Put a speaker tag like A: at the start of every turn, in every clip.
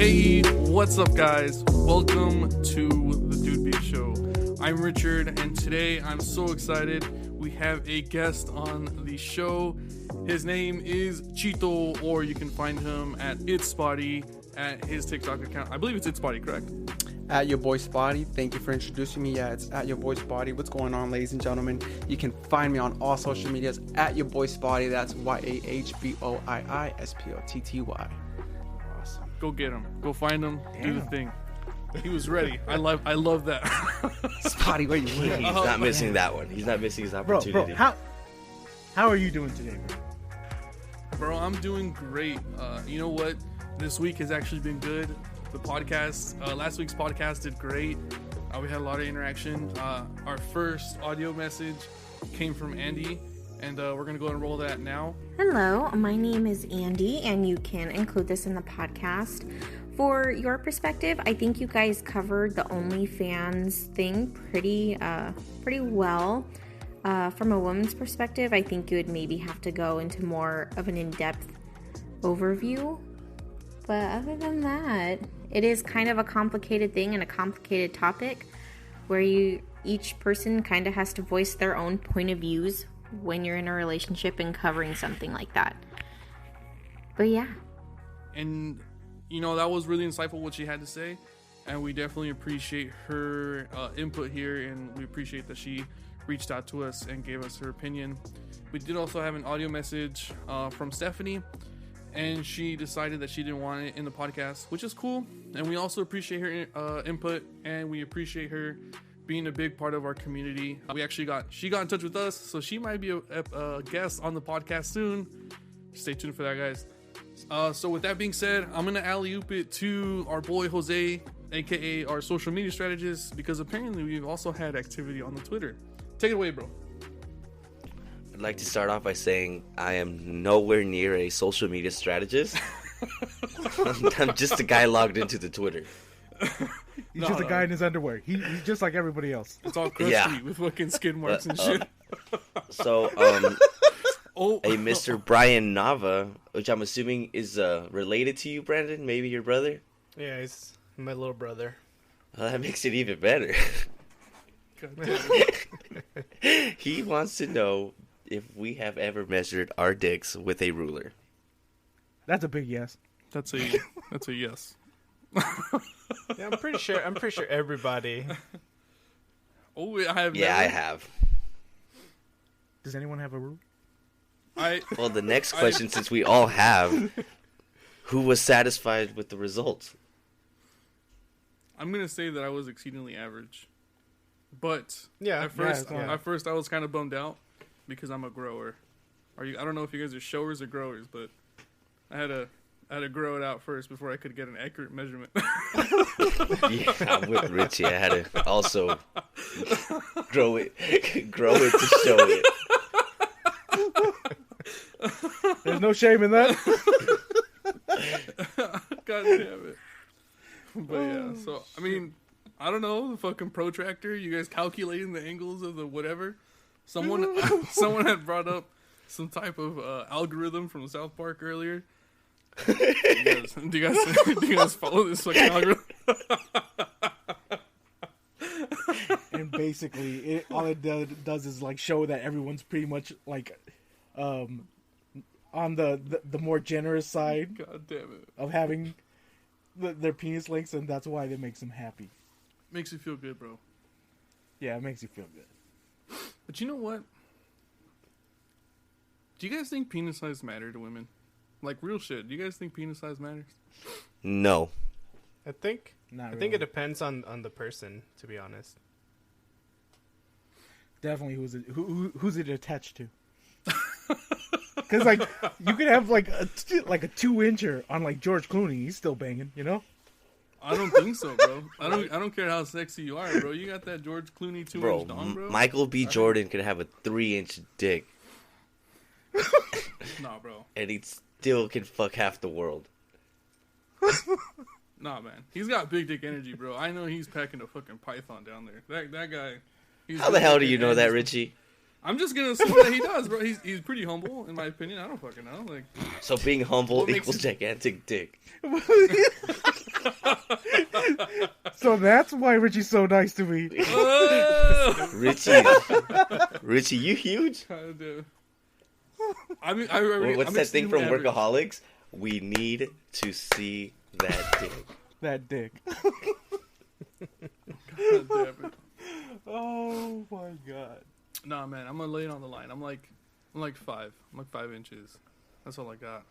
A: Hey, what's up, guys? Welcome to the Dude Beef Show. I'm Richard, and today I'm so excited. We have a guest on the show. His name is Chito, or you can find him at It's Spotty at his TikTok account. I believe it's It's Spotty, correct?
B: At your boy Spotty. Thank you for introducing me. Yeah, it's at your boy Spotty. What's going on, ladies and gentlemen? You can find me on all social medias at your boy Spotty. That's YAHBOIISPOTTY. Awesome.
A: Go get him. Go find him. Damn. Do the thing. He was ready. I love that.
B: Spotty, where you
C: He's not missing that one. He's not missing his opportunity.
D: Bro, how are you doing today,
A: bro? I'm doing great. You know what? This week has actually been good. The podcast, last week's podcast did great. We had a lot of interaction. Our first audio message came from Andy, and we're going to go and roll that now.
E: Hello, my name is Andy, and you can include this in the podcast. For your perspective, I think you guys covered the OnlyFans thing pretty well. From a woman's perspective, I think you would maybe have to go into more of an in-depth overview. But other than that, it is kind of a complicated thing and a complicated topic where each person kind of has to voice their own point of views when you're in a relationship and covering something like that. But yeah.
A: And, you know, that was really insightful what she had to say. And we definitely appreciate her input here. And we appreciate that she reached out to us and gave us her opinion. We did also have an audio message from Stephanie. And she decided that she didn't want it in the podcast, which is cool. And we also appreciate her input, and we appreciate her being a big part of our community. She got in touch with us, so she might be a guest on the podcast soon. Stay tuned for that, guys. So with that being said, I'm gonna alley-oop it to our boy Jose, aka our social media strategist, because apparently we've also had activity on the Twitter. Take it away, bro.
C: I'd like to start off by saying I am nowhere near a social media strategist. I'm just a guy logged into the Twitter.
D: He's just a guy in his underwear. He's just like everybody else.
A: It's all crusty with fucking skid marks and shit.
C: So, a Mr. Brian Nava, which I'm assuming is related to you, Brandon, maybe your brother?
F: Yeah, he's my little brother.
C: That makes it even better. He wants to know if we have ever measured our dicks with a ruler.
D: That's a big yes.
A: That's a yes.
F: Yeah, I'm pretty sure everybody.
A: Oh, I have.
C: Yeah,
A: never.
C: I have.
D: Does anyone have a rule?
C: Well, the next question, since we all have, who was satisfied with the results?
A: I'm gonna say that I was exceedingly average, but
F: yeah,
A: at first I was kind of bummed out. Because I'm a grower. I don't know if you guys are showers or growers, but I had to grow it out first before I could get an accurate measurement.
C: Yeah, I'm with Richie. I had to also grow it to show it.
D: There's no shame in that.
A: God damn it. But yeah, so I mean, I don't know, the fucking protractor, you guys calculating the angles of the whatever. Someone had brought up some type of algorithm from South Park earlier. Do you guys follow this fucking algorithm?
D: And basically, all it does is like show that everyone's pretty much like on the more generous side.
A: God damn it.
D: Of having their penis links, and that's why that makes them happy.
A: Makes you feel good, bro.
D: Yeah, it makes you feel good.
A: But you know what? Do you guys think penis size matter to women? Like real shit. Do you guys think penis size matters?
C: No.
F: I think it depends on the person, to be honest.
D: Definitely, who's it attached to? Because like you could have like a 2-incher on like George Clooney, he's still banging, you know.
A: I don't think so, bro. I don't care how sexy you are, bro. You got that George Clooney 2-inch dong, bro.
C: Michael B. Jordan could have a 3-inch dick.
A: Nah, bro.
C: And he still can fuck half the world.
A: Nah, man. He's got big dick energy, bro. I know he's packing a fucking python down there. That guy.
C: How the hell do you know that, Richie?
A: I'm just gonna assume that he does, bro. He's pretty humble, in my opinion. I don't fucking know. Like,
C: so being humble equals gigantic dick.
D: So that's why Richie's so nice to me.
C: Richie, you huge?
A: God damn. I mean,
C: What's
A: I'm
C: that thing from
A: extremely average.
C: Workaholics? We need to see that dick.
D: That dick.
A: God damn it.
D: Oh my god.
A: Nah, man, I'm gonna lay it on the line. I'm like 5. I'm like 5 inches. That's all I got.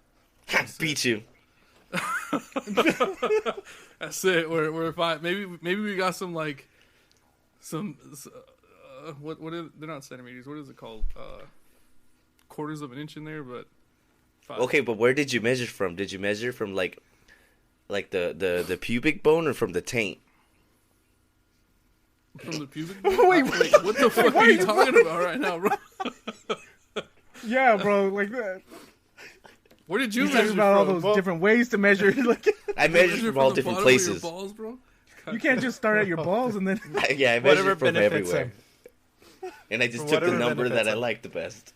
C: Beat you.
A: That's it. We're 5. Maybe we got some like some what are, they're not centimeters. What is it called? Quarters of an inch in there, but 5.
C: Okay, but where did you measure from? Did you measure from like the pubic bone or from the taint?
A: From the pubic.
D: Wait,
A: what the fuck are you talking about right now, bro?
D: Yeah, bro. Like that.
A: Where did you
D: You're
A: measure
D: talking about all
A: from?
D: those different ways to measure. Like,
C: I measured from all
A: the
C: different
A: bottom of your
C: places.
A: balls, bro?
D: you can't just start at your balls and then.
C: Yeah, I
F: Whatever
C: measured from
F: benefits
C: everywhere.
F: him.
C: And I just
F: For
C: took the
F: whatever
C: number that
F: benefits
C: I
F: him.
C: liked the best.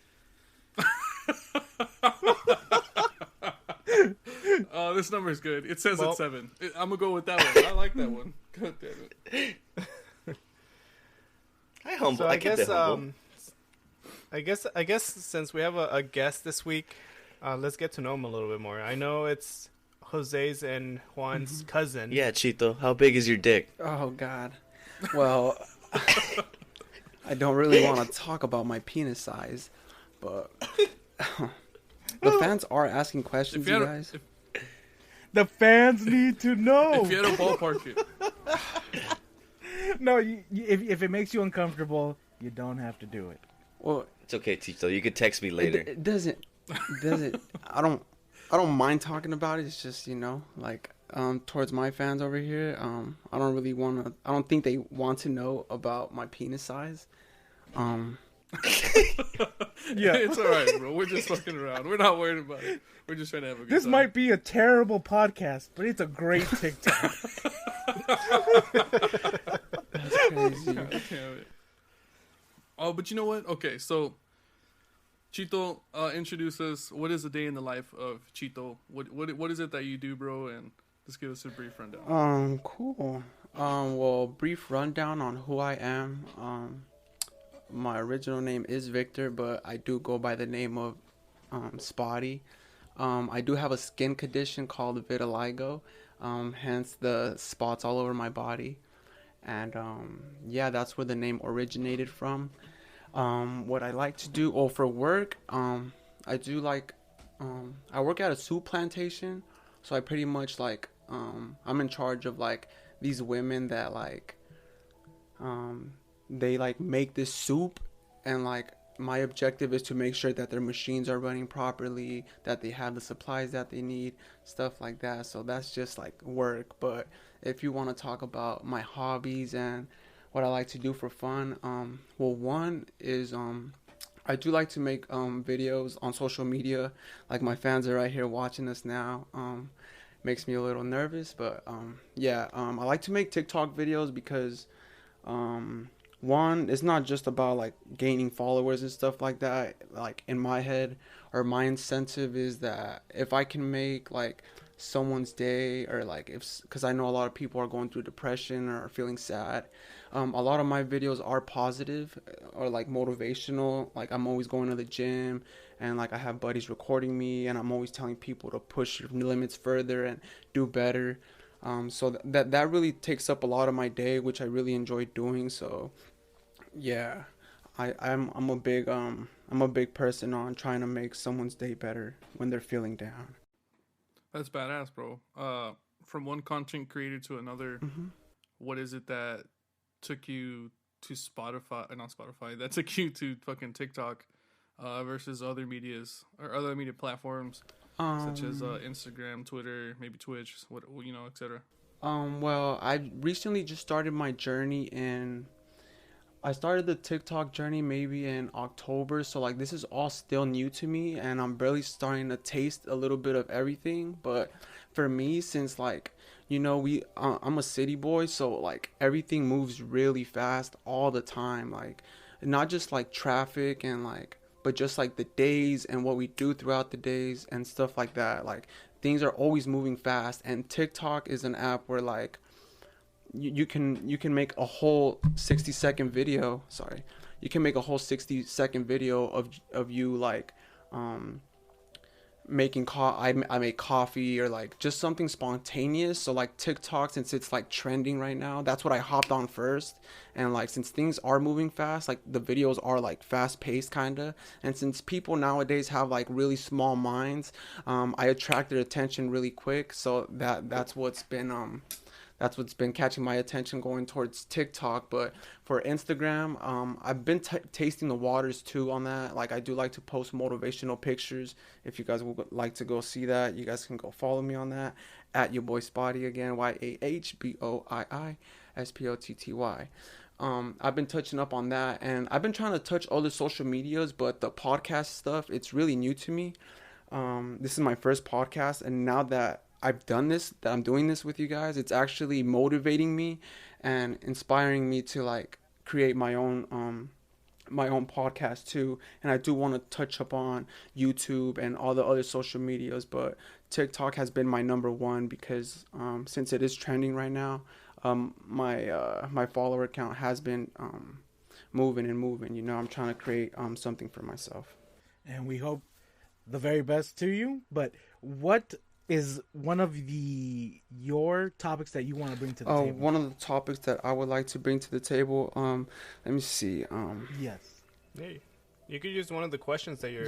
A: This number is good. It says
F: Well-
A: it's 7. I'm gonna go with that one. I like that one. God damn it.
F: So I
C: kept
F: guess
C: it humble.
F: I guess since we have a guest this week, let's get to know him a little bit more. I know it's Jose's and Juan's cousin.
C: Yeah, Chito, how big is your dick?
B: Oh God. Well, I don't really want to talk about my penis size, but the fans are asking questions,
A: If you
B: you
A: had a-
B: guys.
D: The fans need to know.
A: If you had a ballpark it,
D: No, if it makes you uncomfortable, you don't have to do it.
B: Well,
C: It's okay, Chito. You could text me later.
B: it doesn't. I don't mind talking about it. It's just, like towards my fans over here. I don't really want to. I don't think they want to know about my penis size.
D: Yeah.
A: it's all right, bro. We're just fucking around. We're not worried about it. We're just trying to have a good
D: This
A: time.
D: might be a terrible podcast, but it's a great TikTok.
B: That's crazy.
A: God damn it. Oh, but you know what? Okay, so Chito, introduce us. What is a day in the life of Chito? What is it that you do, bro? And just give us a brief rundown.
B: Cool. Well, brief rundown on who I am. My original name is Victor, but I do go by the name of Spotty. I do have a skin condition called vitiligo, hence the spots all over my body. And yeah, that's where the name originated from. What I like to do, for work, I do like, I work at a soup plantation, so I pretty much like, I'm in charge of like these women that like, they like make this soup, and like my objective is to make sure that their machines are running properly, that they have the supplies that they need, stuff like that. So that's just like work. But if you want to talk about my hobbies and what I like to do for fun, well, one is I do like to make videos on social media. Like my fans are right here watching us now. Makes me a little nervous, but yeah, I like to make TikTok videos because one, it's not just about like gaining followers and stuff like that. Like in my head, or my incentive is that if I can make like someone's day, or like because I know a lot of people are going through depression or feeling sad, a lot of my videos are positive or like motivational. Like I'm always going to the gym, and like I have buddies recording me, and I'm always telling people to push your limits further and do better. So that really takes up a lot of my day, which I really enjoy doing. So yeah, I'm a big person on trying to make someone's day better when they're feeling down.
A: That's badass, bro. From one content creator to another, what is it that took you to Spotify? Not Spotify. That took you to fucking TikTok, versus other medias or other media platforms such as Instagram, Twitter, maybe Twitch, etc.
B: Well, I recently just started my journey I started the TikTok journey maybe in October, so like this is all still new to me, and I'm barely starting to taste a little bit of everything. But for me, since like I'm a city boy, so like everything moves really fast all the time, like not just like traffic and like, but just like the days and what we do throughout the days and stuff like that. Like things are always moving fast, and TikTok is an app where like you can make a whole 60-second video. Sorry, you can make a whole 60-second video of you like making I make coffee or like just something spontaneous. So like TikTok, since it's like trending right now, that's what I hopped on first. And like since things are moving fast, like the videos are like fast paced kind of, and since people nowadays have like really small minds, I attracted attention really quick. So that's what's been catching my attention going towards TikTok. But for Instagram, I've been tasting the waters too on that. Like I do like to post motivational pictures. If you guys would like to go see that, you guys can go follow me on that at your boy Spotty again, YAHBOIISPOTTY. I've been touching up on that, and I've been trying to touch other social medias, but the podcast stuff, it's really new to me. This is my first podcast, and now that I've done this, that I'm doing this with you guys, it's actually motivating me and inspiring me to like create my own podcast too. And I do want to touch up on YouTube and all the other social medias, but TikTok has been my number one because since it is trending right now, my follower count has been moving. You know, I'm trying to create something for myself.
D: And we hope the very best to you. But what is one of your topics that you want to bring to the table?
B: One of the topics that I would like to bring to the table, let me see.
D: Yes.
F: Hey, you could use one of the questions that your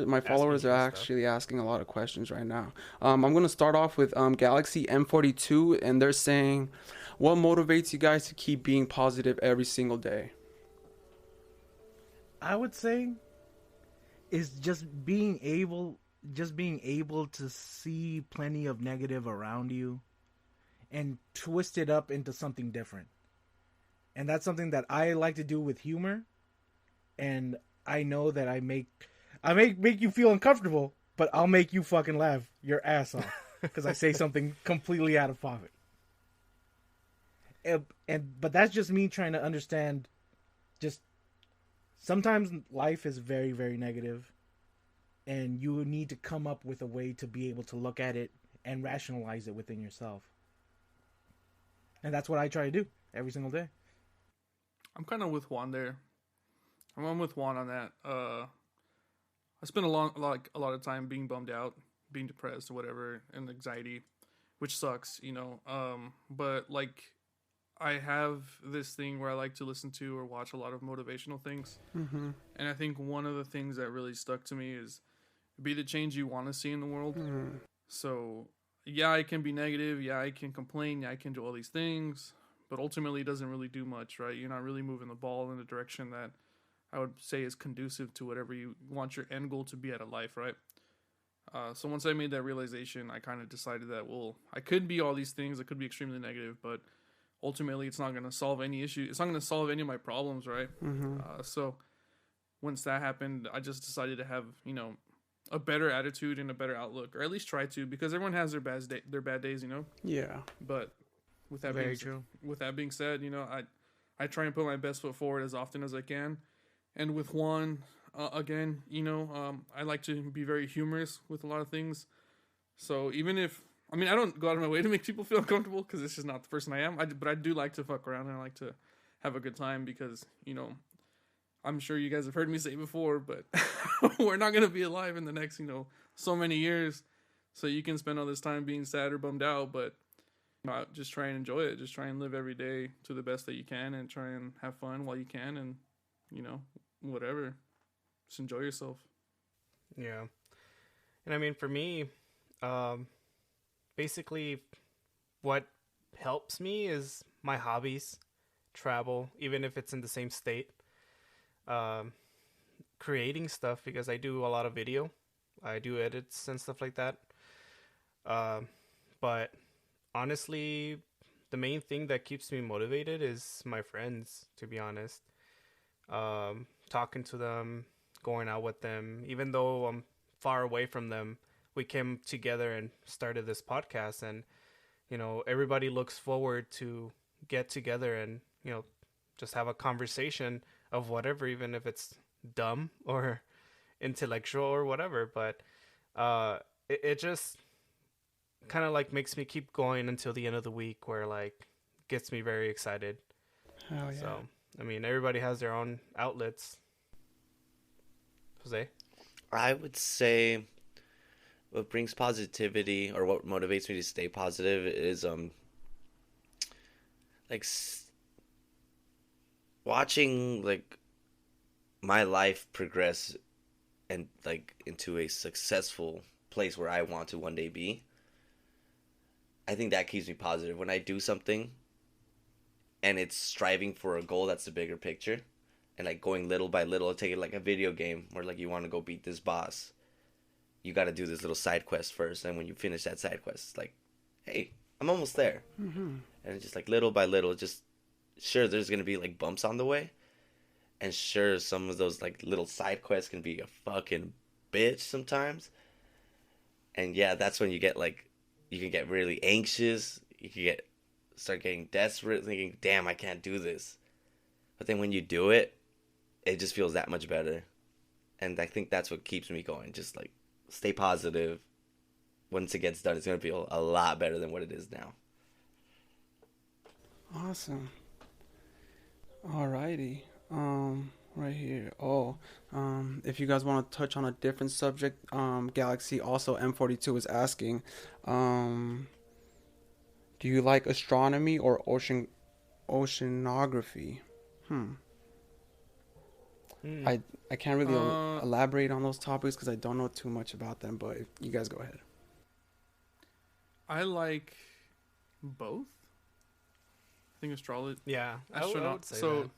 B: my followers are actually asking a lot of questions right now. I'm going to start off with Galaxy M42, and they're saying, what motivates you guys to keep being positive every single day?
D: I would say is just being able to see plenty of negative around you and twist it up into something different. And that's something that I like to do with humor. And I know that I make you feel uncomfortable, but I'll make you fucking laugh your ass off because I say something completely out of pocket. But that's just me trying to understand. Just sometimes life is very, very negative, and you need to come up with a way to be able to look at it and rationalize it within yourself. And that's what I try to do every single day.
A: I'm kind of with Juan there. I'm with Juan on that. I spend a lot of time being bummed out, being depressed or whatever, and anxiety, which sucks, you know. But like, I have this thing where I like to listen to or watch a lot of motivational things.
B: Mm-hmm.
A: And I think one of the things that really stuck to me is be the change you want to see in the world.
B: Mm-hmm.
A: So, yeah, I can be negative. Yeah, I can complain. Yeah, I can do all these things. But ultimately, it doesn't really do much, right? You're not really moving the ball in the direction that I would say is conducive to whatever you want your end goal to be out of life, right? So once I made that realization, I kind of decided that, well, I could be all these things. I could be extremely negative, but ultimately, it's not going to solve any issue. It's not going to solve any of my problems, right?
B: Mm-hmm.
A: So once that happened, I just decided to have, you know, a better attitude and a better outlook, or at least try to, because everyone has their bad days, you know.
B: Yeah.
A: But with that with that being said, you know, I try and put my best foot forward as often as I can. And with Juan, again, you know, I like to be very humorous with a lot of things. So even if, I mean, I don't go out of my way to make people feel uncomfortable because this is not the person I am. But I do like to fuck around and I like to have a good time because, you know, I'm sure you guys have heard me say before, but we're not going to be alive in the next, you know, so many years. So you can spend all this time being sad or bummed out, but you know, just try and enjoy it. Just try and live every day to the best that you can and try and have fun while you can and, you know, whatever. Just enjoy yourself.
F: Yeah. And I mean, for me, basically what helps me is my hobbies, travel, even if it's in the same state, creating stuff because I do a lot of video. I do edits and stuff like that. But honestly, the main thing that keeps me motivated is my friends, to be honest. Talking to them, going out with them, even though I'm far away from them, we came together and started this podcast, and you know, everybody looks forward to get together and, you know, just have a conversation of whatever, even if it's dumb or intellectual or whatever. But it just kind of like makes me keep going until the end of the week, where like gets me very excited.
B: Hell yeah.
F: So I mean, everybody has their own outlets. Jose?
C: I would say what brings positivity or what motivates me to stay positive is like watching like my life progress and like into a successful place where I want to one day be. I think that keeps me positive when I do something and it's striving for a goal that's the bigger picture and like going little by little. Take it like a video game where like you want to go beat this boss. You got to do this little side quest first, and when you finish that side quest, it's like, hey, I'm almost there.
B: Mm-hmm.
C: And it's just like little by little, just sure there's gonna be like bumps on the way, and sure some of those like little side quests can be a fucking bitch sometimes. And yeah, that's when you get like, you can get really anxious. You can start getting desperate, thinking, damn, I can't do this. But then when you do it, it just feels that much better. And I think that's what keeps me going. Just like stay positive. Once it gets done, it's gonna feel a lot better than what it is now.
B: Awesome. Alrighty. Right here. If you guys want to touch on a different subject, Galaxy also M42 is asking, do you like astronomy or oceanography? I can't really elaborate on those topics because I don't know too much about them, but you guys go ahead.
A: I like both. I think astrology.
F: Yeah, I would say
A: so,
F: that.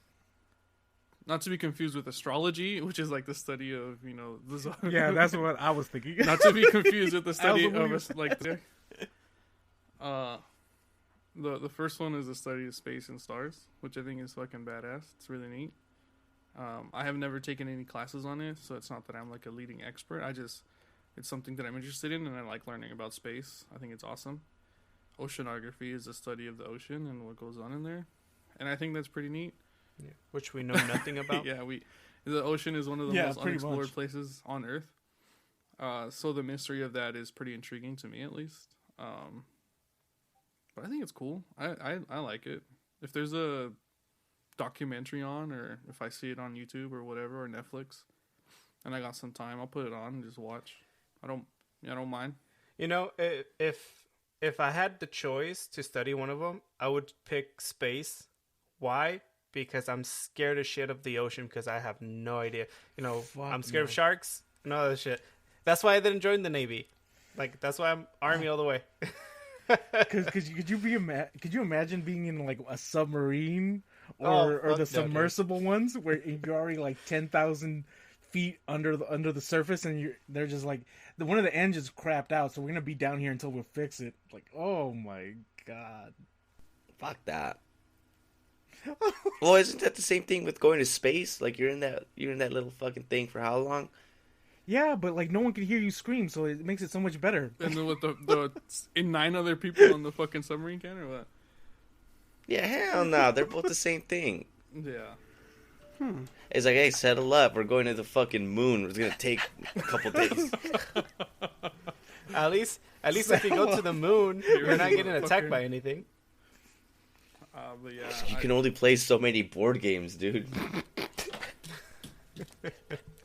A: not to be confused with astrology, which is like the study of the zodiac.
D: Yeah, that's what I was thinking.
A: Not to be confused with the study of like the first one is the study of space and stars, which I think is fucking badass. It's really neat. I have never taken any classes on it, so it's not that I'm like a leading expert. It's something that I'm interested in, and I like learning about space. I think it's awesome. Oceanography is the study of the ocean and what goes on in there, and I think that's pretty neat.
F: Yeah. Which we know nothing about.
A: Yeah, the ocean is one of the most
D: pretty
A: unexplored
D: much.
A: places on Earth. So the mystery of that is pretty intriguing to me, at least. But I think it's cool. I like it. If there's a documentary on, or if I see it on YouTube or whatever, or Netflix, and I got some time, I'll put it on and just watch. I don't mind.
F: If I had the choice to study one of them, I would pick space. Why? Because I'm scared as shit of the ocean because I have no idea. I'm scared of sharks and all that shit. That's why I didn't join the Navy. Like, that's why I'm Army all the way.
D: Could you imagine being in like a submarine or the submersible ones where you're already like 10,000 feet under the surface and they're just like one of the engines crapped out, so we're gonna be down here until we fix it. Like, oh my god,
C: Fuck that. Well, isn't that the same thing with going to space? Like you're in that little fucking thing for how long?
D: yeah, but like no one can hear you scream, so it makes it so much better.
A: And then with the 9 other people on the fucking submarine can, or what?
C: Yeah, hell no. They're both the same thing.
A: Yeah.
C: It's like, hey, settle up. We're going to the fucking moon. It's gonna take a couple days.
F: At least if you go to the moon, you're not getting attacked by anything.
A: But yeah,
C: You can only play so many board games, dude.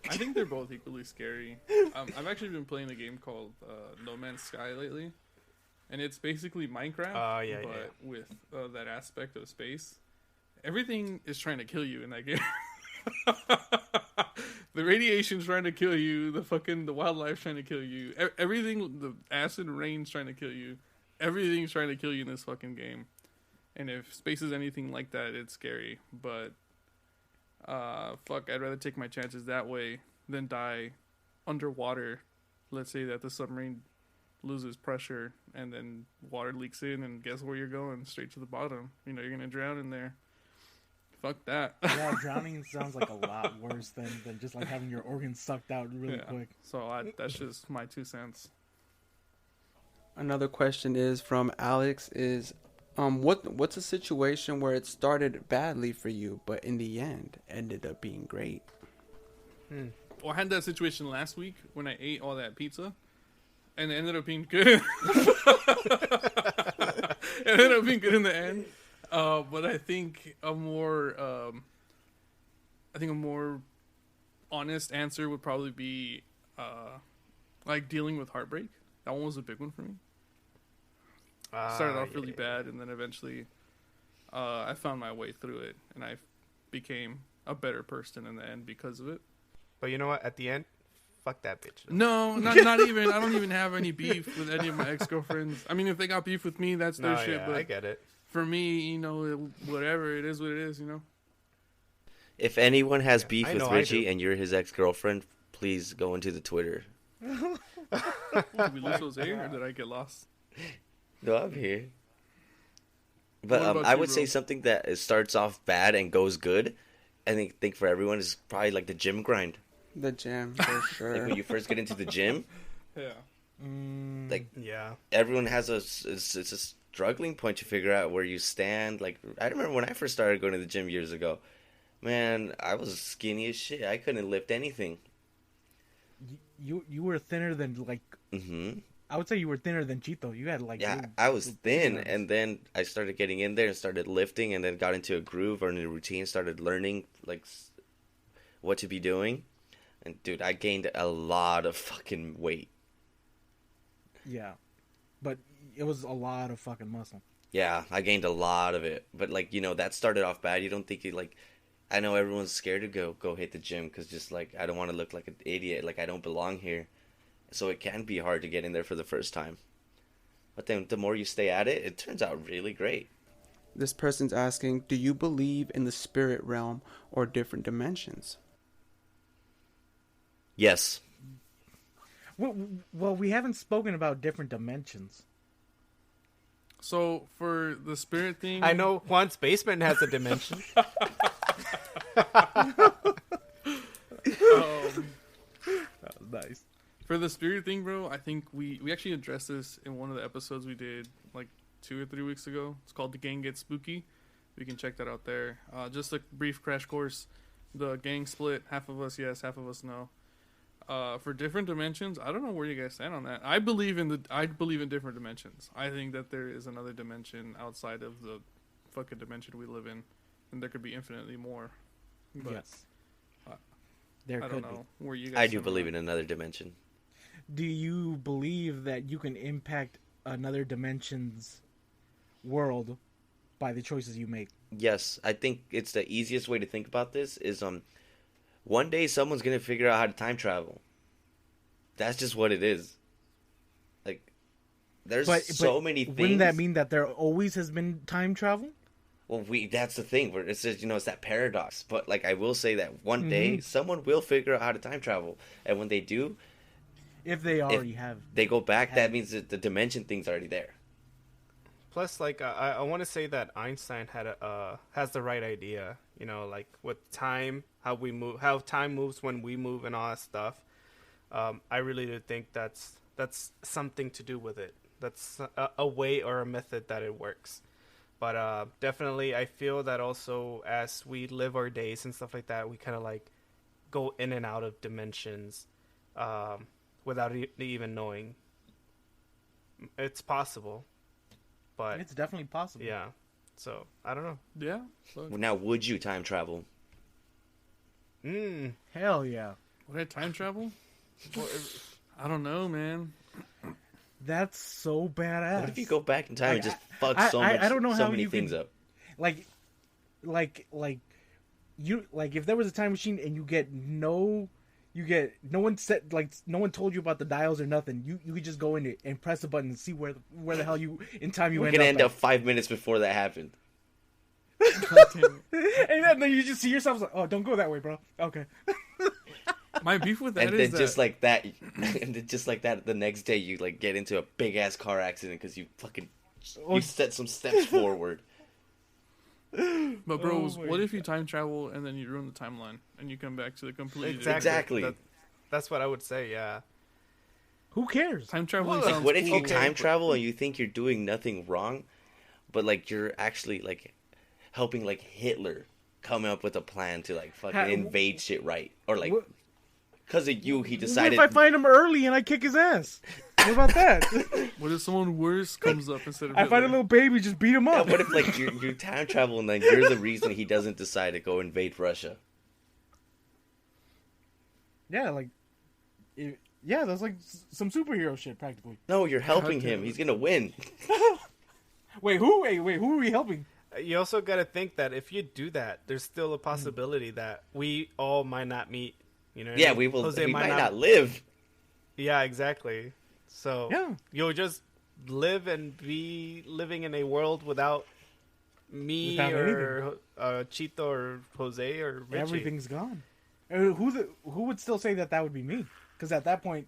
A: I think they're both equally scary. I've actually been playing a game called No Man's Sky lately, and it's basically Minecraft, with that aspect of space. Everything is trying to kill you in that game. The radiation's trying to kill you. The wildlife's trying to kill you. Everything, the acid rain's trying to kill you. Everything's trying to kill you in this fucking game. And if space is anything like that, it's scary. But I'd rather take my chances that way than die underwater. Let's say that the submarine loses pressure and then water leaks in, and guess where you're going? Straight to the bottom. You're gonna drown in there. Fuck that.
D: Yeah, drowning sounds like a lot worse than just like having your organs sucked out really quick.
A: So that's just my 2 cents.
B: Another question is from Alex is, what's a situation where it started badly for you, but in the end ended up being great?
A: Well, I had that situation last week when I ate all that pizza. and it ended up being good. It ended up being good in the end. But I think a more honest answer would probably be like dealing with heartbreak. That one was a big one for me. Started off really bad, and then eventually I found my way through it, and I became a better person in the end because of it.
F: But you know what? At the end, fuck that bitch.
A: No, not even. I don't even have any beef with any of my ex-girlfriends. I mean, if they got beef with me, that's their shit.
F: Yeah,
A: but
F: I get it.
A: for me, you know, whatever, it is what it is, you know?
C: If anyone has beef
F: I
C: with
F: know I
C: Richie
F: do.
C: and you're his ex-girlfriend, please go into the Twitter.
A: Did we lose Jose, or did I get lost?
C: No, I'm here. But
A: What about
C: I
A: you,
C: would say
A: bro?
C: something that starts off bad and goes good. I think for everyone is probably like the gym grind.
B: The gym, for sure.
C: Like when you first get into the gym,
A: Yeah.
C: like
F: Yeah.
C: everyone has it's a struggling point to figure out where you stand. Like I remember when I first started going to the gym years ago. Man, I was skinny as shit. I couldn't lift anything.
D: You were thinner than like
C: Hmm
D: I would say you were thinner than Chito. You had like
C: Yeah,
D: little-
C: I was
D: little
C: thin,
D: arms.
C: and then I started getting in there and started lifting, and then got into a groove or in a routine, started learning like what to be doing, and dude, I gained a lot of fucking weight.
D: Yeah, but it was a lot of fucking muscle.
C: Yeah, I gained a lot of it, but like that started off bad. You don't think you like. I know everyone's scared to go hit the gym because just like I don't want to look like an idiot, like I don't belong here, so it can be hard to get in there for the first time. But then the more you stay at it, it turns out really great.
B: This person's asking, do you believe in the spirit realm or different dimensions?
C: Yes.
D: Well, we haven't spoken about different dimensions.
A: So, for the spirit thing...
F: I know Juan's basement has a dimension.
D: That was nice.
A: For the spirit thing, bro, I think we actually addressed this in one of the episodes we did like 2 or 3 weeks ago. It's called The Gang Gets Spooky. You can check that out there. Just a brief crash course. The gang split. Half of us yes, half of us no. For different dimensions, I don't know where you guys stand on that. I believe in different dimensions. I think that there is another dimension outside of the fucking dimension we live in, and there could be infinitely more. But
D: Yes,
A: I
D: there
A: I
D: could
A: don't
D: be.
A: know where you guys.
C: I do
A: stand on
C: believe
A: that.
C: in another dimension.
D: Do you believe that you can impact another dimension's world by the choices you make?
C: Yes, I think it's the easiest way to think about this is one day someone's gonna figure out how to time travel. That's just what it is. Like there's so many things.
D: Wouldn't that mean that there always has been time travel?
C: Well, that's the thing. Where it's just, it's that paradox. But like I will say that one day
D: Mm-hmm.
C: someone will figure out how to time travel, and when they do,
D: If they already have.
C: they go back. That means that the dimension thing's already there.
F: Plus, like I want to say that Einstein has the right idea. Like with time, how we move, how time moves when we move, and all that stuff. I really do think that's something to do with it. That's a way or a method that it works. But definitely, I feel that also as we live our days and stuff like that, we kind of like go in and out of dimensions without even knowing. It's possible, but
D: It's definitely possible.
F: yeah. So I don't know.
A: Yeah. So,
C: Now, would you time travel?
D: Hell yeah.
A: would I time travel? I don't know, man.
D: That's so badass.
C: What if you go back in time and just fuck
D: I-
C: so
D: I-
C: much,
D: I don't know
C: so
D: how
C: many
D: you
C: things
D: could-
C: up?
D: like you like if there was a time machine and no one said, like, no one told you about the dials or nothing, you could just go in it and press a button and see where the hell you in time you
C: We're
D: end
C: gonna
D: up
C: end
D: at.
C: up 5 minutes before that happened.
D: And then you just see yourself like, oh, don't go that way, bro. Okay.
A: My beef with that
C: And
A: is
C: then just like that, and then just like that, the next day you like get into a big ass car accident because you fucking you set some steps forward.
A: But bro,
D: Oh my
A: what if you time travel and then you ruin the timeline and you come back to the completely
C: Exactly.
F: That's what I would say. Yeah.
D: Who cares?
A: time traveling?
C: Like,
A: sounds
C: what if you
A: cool,
C: time
A: but-
C: travel and you think you're doing nothing wrong, but like you're actually like helping like Hitler come up with a plan to like fucking invade shit, right? Or like
D: What-
C: because of you, he
D: What
C: decided.
D: if I find him early and I kick his ass? What about that?
A: What if someone worse comes up instead of
D: I find a
A: Hitler?
D: little baby, just beat him
C: Yeah,
D: up.
C: what if like you time travel and then you're the reason he doesn't decide to go invade Russia?
D: Yeah, like, yeah, that's like some superhero shit, practically.
C: No, you're helping
A: damn
C: him.
A: it.
C: He's gonna win.
D: Wait, who are we helping?
F: You also got to think that if you do that, there's still a possibility that we all might not meet. You know? what I
C: Yeah,
F: mean?
C: we will.
F: Jose
C: We might not live.
F: Yeah, exactly. So
D: Yeah.
F: you'll just live and be living in a world without me
D: Without
F: or Chito or Jose or Richie.
D: Everything's gone. Who would still say that would be me? Because at that point,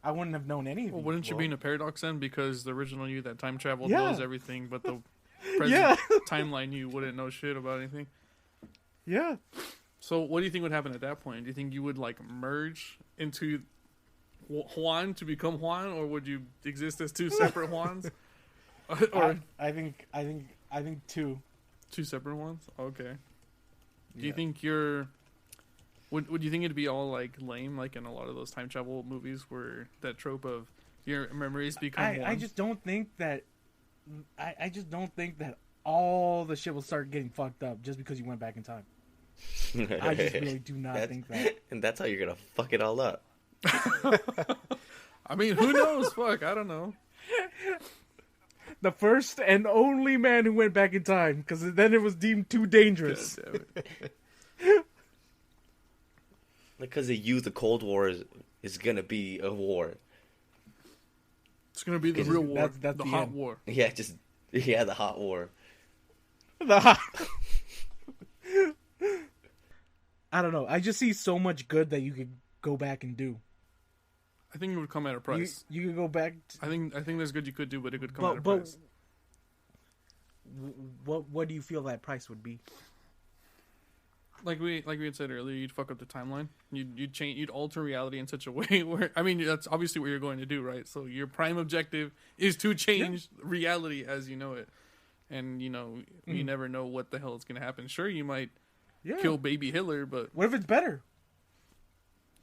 D: I wouldn't have known any of
A: Well,
D: you.
A: wouldn't you be in a paradox then? Because the original you that time traveled
D: Yeah.
A: knows everything, but the present
D: Yeah.
A: timeline you wouldn't know shit about anything.
D: Yeah.
A: So what do you think would happen at that point? Do you think you would like merge into Juan to become Juan, or would you exist as two separate Juans? Or
D: I think two.
A: two separate ones? Okay. Do you
D: Yeah.
A: think you're... Would you think it'd be all like lame, like in a lot of those time travel movies where that trope of your memories become one?
D: I just don't think that. I just don't think that all the shit will start getting fucked up just because you went back in time. I just really do not think that.
C: And that's how you're gonna fuck it all up.
A: I mean, who knows? Fuck, I don't know.
D: The first and only man who went back in time, because then it was deemed too dangerous.
A: God damn it.
C: Because of you, the Cold War is gonna be a war.
A: It's gonna be the real war,
D: that's
A: the
D: the
A: hot
D: end.
A: war.
C: Yeah, the hot war.
D: I don't know. I just see so much good that you could go back and do.
A: I think it would come at a
D: You,
A: price.
D: you could go back.
A: I think there's good you could do, but it could come at a
D: But
A: price.
D: what do you feel that price would be?
A: Like we had said earlier, you'd fuck up the timeline. You'd change, you'd alter reality in such a way where, I mean, that's obviously what you're going to do, right? So your prime objective is to change reality as you know it, and you know you never know what the hell is going to happen. Sure, you might kill baby Hitler, but
D: What if it's better?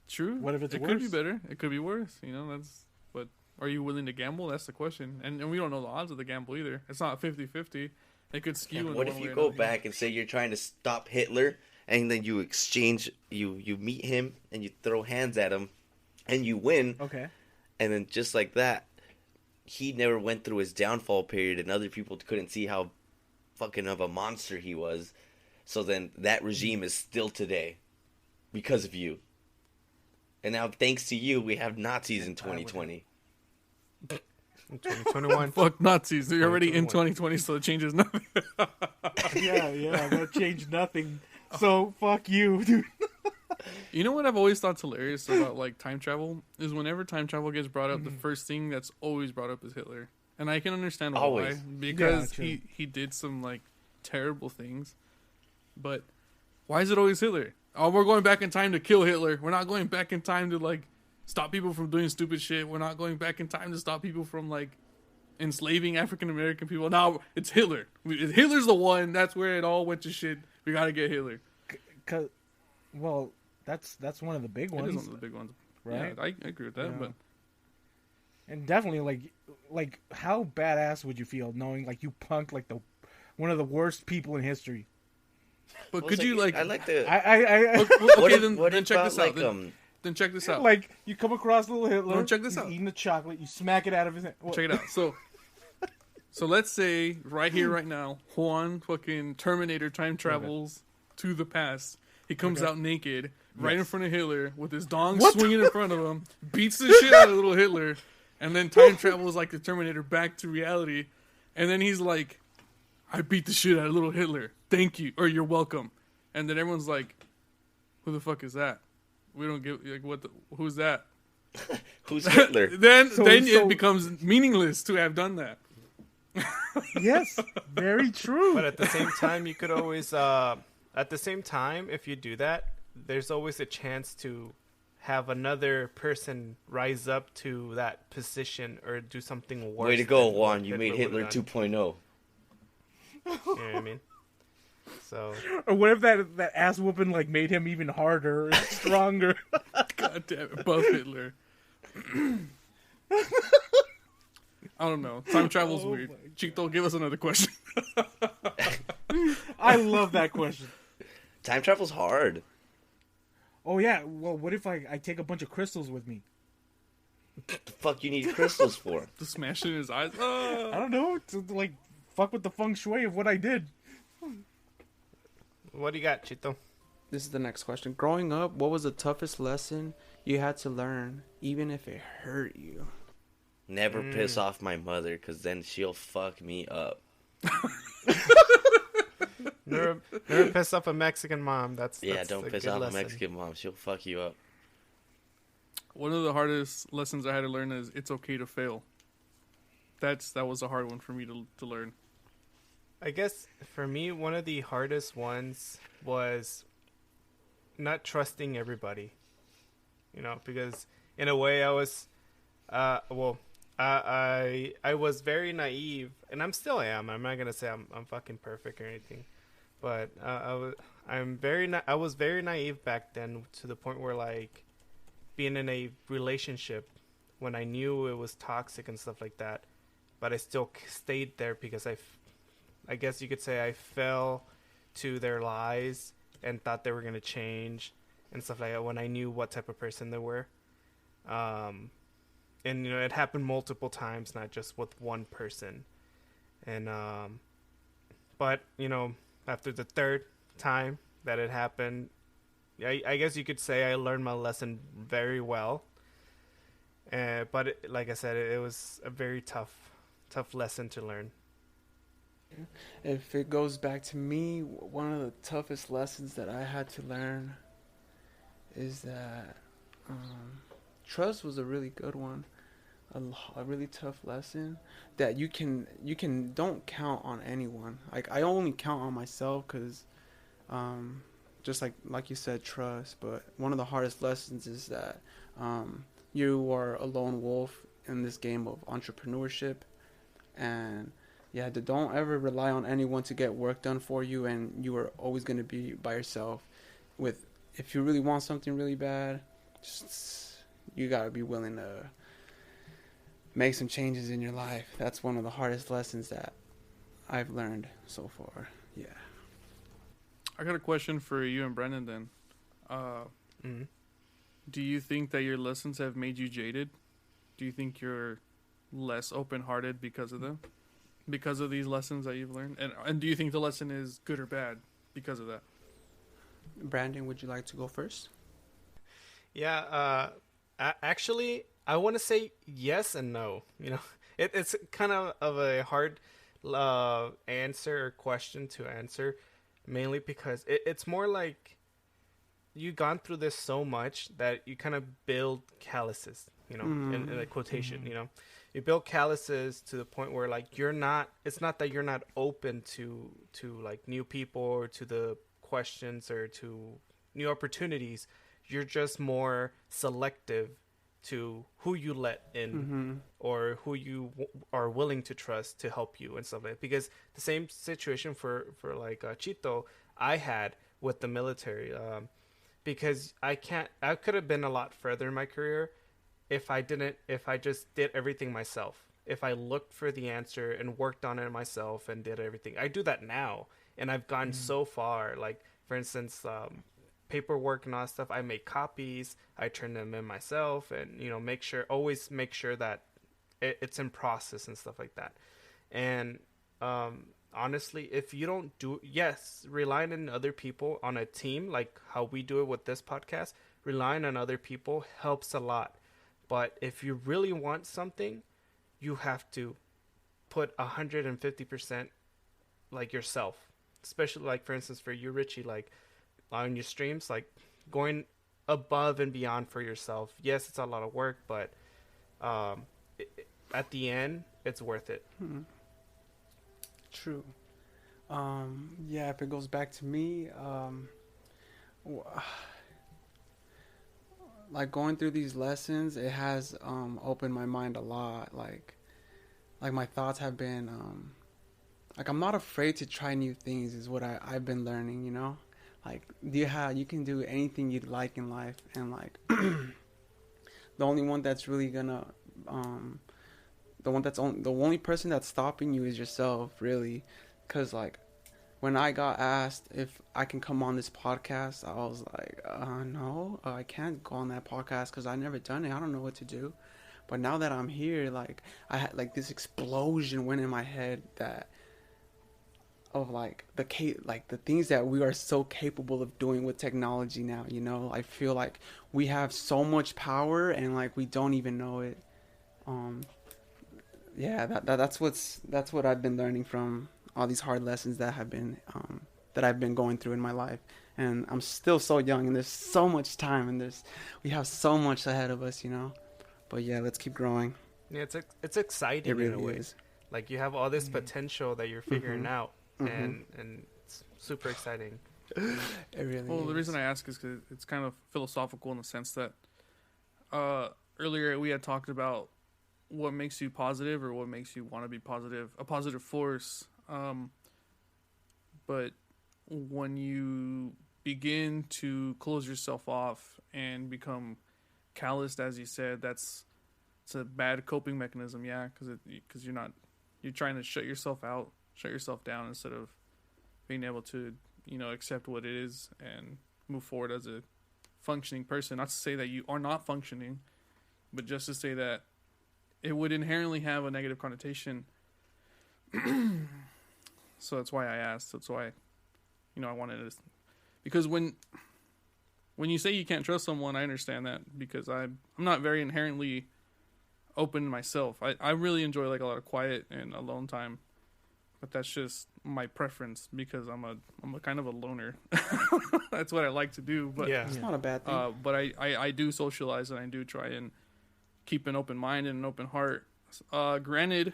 A: true.
D: What if it's
A: it could be
D: worse?
A: better. It could be worse. You know, that's. But are you willing to gamble? That's the question, and we don't know the odds of the gamble either. It's not 50-50. It could skew.
C: What
A: in
C: if
A: one
C: you
A: way or
C: go
A: another.
C: back and say you're trying to stop Hitler, and then you exchange, you meet him, and you throw hands at him, and you win,
D: Okay.
C: and then just like that, he never went through his downfall period, and other people couldn't see how fucking of a monster he was. So then that regime is still today because of you. And now, thanks to you, we have Nazis in 2020.
F: In 2021.
A: Fuck Nazis. They're already in 2020, so it changes nothing.
D: Yeah, that changed nothing. So fuck you, dude.
A: You know what I've always thought's hilarious about like time travel is whenever time travel gets brought up, the
D: Mm-hmm.
A: first thing that's always brought up is Hitler, and I can understand why
C: Always.
A: because
D: Yeah, true.
A: he did some like terrible things, but why is it always Hitler? Oh, we're going back in time to kill Hitler. We're not going back in time to like stop people from doing stupid shit. We're not going back in time to stop people from like enslaving African American people. Now it's Hitler. Hitler's the one. That's where it all went to shit. We gotta get Hitler.
D: Well, that's one of the big
A: It is
D: ones,
A: one of the big ones,
D: right?
A: Yeah, I agree with that,
D: Yeah.
A: but
D: And definitely, like how badass would you feel knowing like you punked like one of the worst people in history?
A: but
C: Well,
A: could
C: it's
A: you like?
C: I like the.
D: I
A: Okay, then check this out.
C: like
A: Then check this out.
D: like you come across little Hitler.
A: No, check this
D: he's
A: out.
D: eating the chocolate. You smack it out of his hand.
A: Check it out. So let's say right here, right now, Juan fucking Terminator time travels to the past. He comes out naked right in front of Hitler with his dong swinging in front of him, beats the shit out of little Hitler, and then time travels like the Terminator back to reality. And then he's like, I beat the shit out of little Hitler. Thank you. Or you're welcome. And then everyone's like, who the fuck is that? We don't give, like, who's that?
C: Who's Hitler?
A: Then
D: So-
A: it becomes meaningless to have done that.
D: Yes, very true.
F: But at the same time, you could always, at the same time, if you do that, there's always a chance to have another person rise up to that position or do something worse.
C: Way to go,
F: than what
C: Juan. You made Hitler
F: would've
C: 2.0.
F: done. You know what I mean? So,
D: Or what if that ass whooping like made him even harder and stronger?
A: God damn it, buff Hitler. I don't know. Time travel's
D: Oh
A: weird.
D: my
A: Chito, give us another question.
D: I love that question.
C: Time travel's hard.
D: Oh yeah, well, what if I take a bunch of crystals with me?
C: What the fuck you need crystals for?
A: To smash in his eyes.
D: I don't know, to like fuck with the feng shui of what I did.
F: What do you got, Chito?
B: This is the next question. Growing up, what was the toughest lesson you had to learn, even if it hurt you?
C: Never piss off my mother, because then she'll fuck me up.
F: Never piss off a Mexican mom. That's
C: Don't
F: a
C: piss
F: good
C: off
F: lesson.
C: a Mexican mom. She'll fuck you up.
A: One of the hardest lessons I had to learn is it's okay to fail. That was a hard one for me to learn.
F: I guess for me, one of the hardest ones was not trusting everybody. You know, because in a way I was, I was very naive, and I'm still am. I'm not gonna say I'm fucking perfect or anything, but I was very naive back then, to the point where, like, being in a relationship when I knew it was toxic and stuff like that, but I still stayed there because I guess you could say I fell to their lies and thought they were going to change and stuff like that when I knew what type of person they were. And, you know, it happened multiple times, not just with one person. And, but, you know, after the third time that it happened, I guess you could say I learned my lesson very well. But like I said, it was a very tough lesson to learn.
B: If it goes back to me, one of the toughest lessons that I had to learn is that trust was a really good one. A really tough lesson that you can don't count on anyone. Like, I only count on myself, because just like you said, trust. But one of the hardest lessons is that you are a lone wolf in this game of entrepreneurship, and yeah, don't ever rely on anyone to get work done for you, and you are always going to be by yourself. If you really want something really bad, you got to be willing to make some changes in your life. That's one of the hardest lessons that I've learned so far. Yeah.
A: I got a question for you and Brendan then. Do you think that your lessons have made you jaded? Do you think you're less open-hearted because of them? Because of these lessons that you've learned? And do you think the lesson is good or bad because of that?
B: Brandon, would you like to go first?
F: Yeah, actually, I want to say yes and no. You know, it's kind of a hard answer or question to answer, mainly because it's more like you've gone through this so much that you kind of build calluses, you know, in a quotation, you know. You build calluses to the point where, like, it's not that you're not open to like new people or to the questions or to new opportunities. You're just more selective to who you let in or who you are willing to trust to help you and stuff like that. Because the same situation for like Chito I had with the military, because I could have been a lot further in my career if I just did everything myself. If I looked for the answer and worked on it myself and did everything. I do that now, and I've gone so far. Like, for instance, paperwork and all that stuff, I make copies, I turn them in myself, and, you know, always make sure that it's in process and stuff like that. And honestly, if you don't relying on other people on a team, like how we do it with this podcast, relying on other people helps a lot. But if you really want something, you have to put 150% like yourself. Especially, like, for instance, for you, Richie, like on your streams, like going above and beyond for yourself. Yes, it's a lot of work, but at the end, it's worth it.
B: True. Yeah, if it goes back to me, like, going through these lessons, it has opened my mind a lot. Like my thoughts have been like, I'm not afraid to try new things is what I've been learning, you know? Like, you can do anything you'd like in life, and like the only one that's really gonna the only person that's stopping you is yourself, really. Because like when I got asked if I can come on this podcast, I was like, no, I can't go on that podcast because I never done it. I don't know what to do. But now that I'm here, like I had like this explosion went in my head that of like the things that we are so capable of doing with technology now. You know, I feel like we have so much power and like we don't even know it. Yeah, that's what I've been learning from all these hard lessons that have been that I've been going through in my life. And I'm still so young, and there's so much time, and we have so much ahead of us, you know. But yeah, let's keep growing.
F: Yeah, it's exciting.
B: It really
F: in a way.
B: is.
F: Like you have all this potential that you're figuring out, and it's super exciting.
B: It really is.
A: The reason I ask is because it's kind of philosophical in the sense that earlier we had talked about what makes you positive or what makes you want to be positive, a positive force. But when you begin to close yourself off and become calloused, as you said, it's a bad coping mechanism. Yeah, because you're trying to shut yourself out, shut yourself down instead of being able to, accept what it is and move forward as a functioning person. Not to say that you are not functioning, but just to say that it would inherently have a negative connotation. So that's why I asked. That's why, I wanted to, because when you say you can't trust someone, I understand that because I'm not very inherently open myself. I really enjoy like a lot of quiet and alone time, but that's just my preference because I'm a kind of a loner. That's what I like to do. But
F: yeah,
B: it's not a bad thing.
A: But I do socialize and I do try and keep an open mind and an open heart. Granted,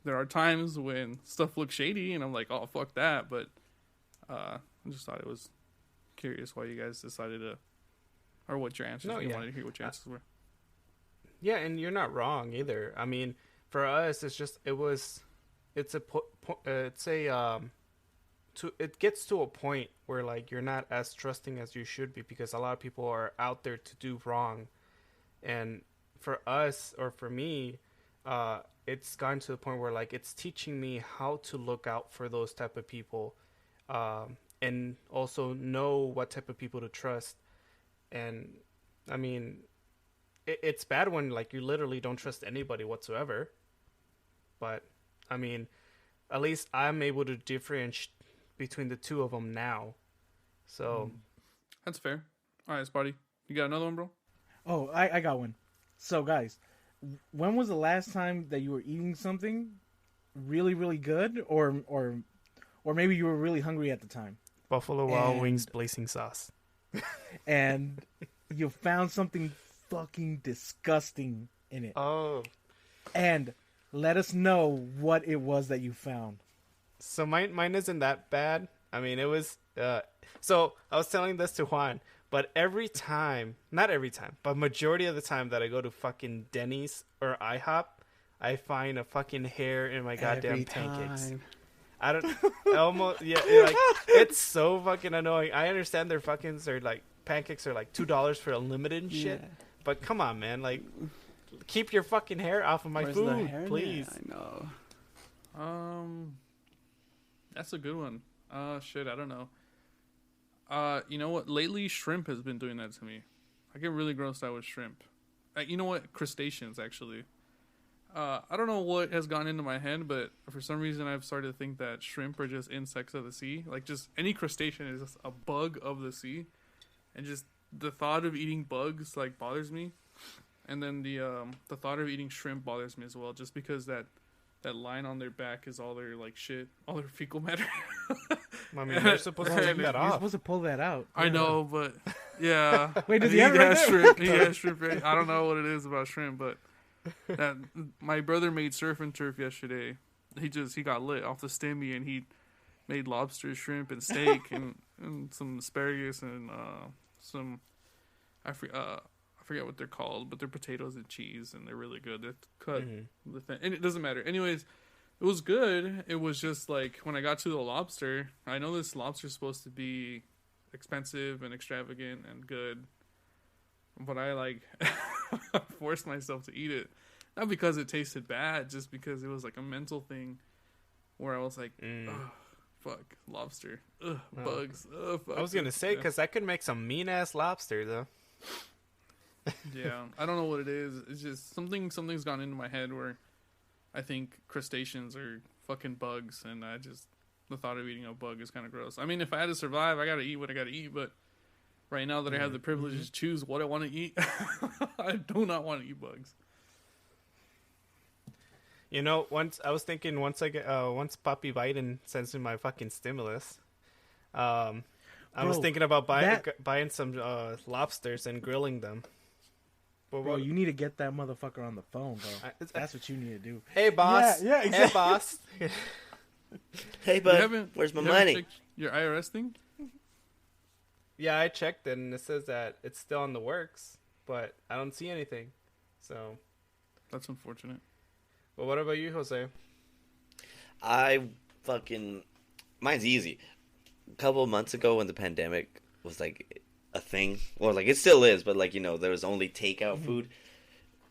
A: there are times when stuff looks shady and I'm like, oh, fuck that. But I just thought it was curious why you guys decided to, or what your answers. Wanted to hear what your answers were.
F: Yeah, and you're not wrong either. I mean, for us, it gets to a point where like you're not as trusting as you should be because a lot of people are out there to do wrong, and for us or for me, it's gotten to the point where like it's teaching me how to look out for those type of people, and also know what type of people to trust. And I mean, it's bad when like you literally don't trust anybody whatsoever. But I mean, at least I'm able to differentiate between the two of them now. So
A: that's fair. All right, Spotty, you got another one, bro?
D: Oh, I got one. So guys, when was the last time that you were eating something really, really good, or maybe you were really hungry at the time?
F: Buffalo Wild Wings blazing sauce.
D: And you found something fucking disgusting in it.
F: Oh.
D: And let us know what it was that you found.
F: So mine isn't that bad. I mean, it was... so I was telling this to Juan, but not every time, but majority of the time that I go to fucking Denny's or IHOP, I find a fucking hair in my goddamn pancakes. I don't... almost... Yeah, like, it's so fucking annoying. I understand their fucking... pancakes are like $2 for unlimited and shit. Yeah. But come on, man. Like, keep your fucking hair off of my food, please.
B: I know.
A: That's a good one. Shit, I don't know. You know what? Lately, shrimp has been doing that to me. I get really grossed out with shrimp. You know what? Crustaceans, actually. I don't know what has gone into my head, but for some reason I've started to think that shrimp are just insects of the sea. Like, just any crustacean is just a bug of the sea. And just the thought of eating bugs, like, bothers me. And then the thought of eating shrimp bothers me as well, just because that line on their back is all their, like, shit, all their fecal matter.
F: I mean, they're supposed to take that off.
D: You're supposed to pull that out.
A: I know, but, yeah.
D: Wait, does he have it right there?
A: Shrimp. He has shrimp. Right? I don't know what it is about shrimp, but my brother made surf and turf yesterday. He got lit off the stimmy, and he made lobster, shrimp, and steak, and some asparagus, and some, I forget what they're called, but they're potatoes and cheese, and they're really good. They're cut, and it doesn't matter. Anyways, it was good. It was just like when I got to the lobster, I know this lobster's supposed to be expensive and extravagant and good, but I like forced myself to eat it. Not because it tasted bad, just because it was like a mental thing where I was like, ugh, fuck, lobster. Ugh, bugs. Ugh, fuck.
F: I was going to say, because I could make some mean-ass lobster, though.
A: Yeah, I don't know what it is. It's just something's gone into my head where I think crustaceans are fucking bugs, and the thought of eating a bug is kind of gross. I mean, if I had to survive, I gotta eat what I gotta eat, but right now that I have the privilege to choose what I want to eat, I do not want to eat bugs.
F: You know, once Papi Biden sends me my fucking stimulus, I was thinking about buying some lobsters and grilling them.
D: Bro, you need to get that motherfucker on the phone, bro. That's what you need to do.
F: Hey, boss.
D: Yeah, exactly.
F: Hey, boss.
C: Hey, bud, where's my money?
A: Your IRS thing?
F: Yeah, I checked it, and it says that it's still in the works, but I don't see anything. So
A: That's unfortunate.
F: Well, what about you, Jose?
C: Mine's easy. A couple of months ago when the pandemic was like a thing, or like it still is, but like, you know, there was only takeout food.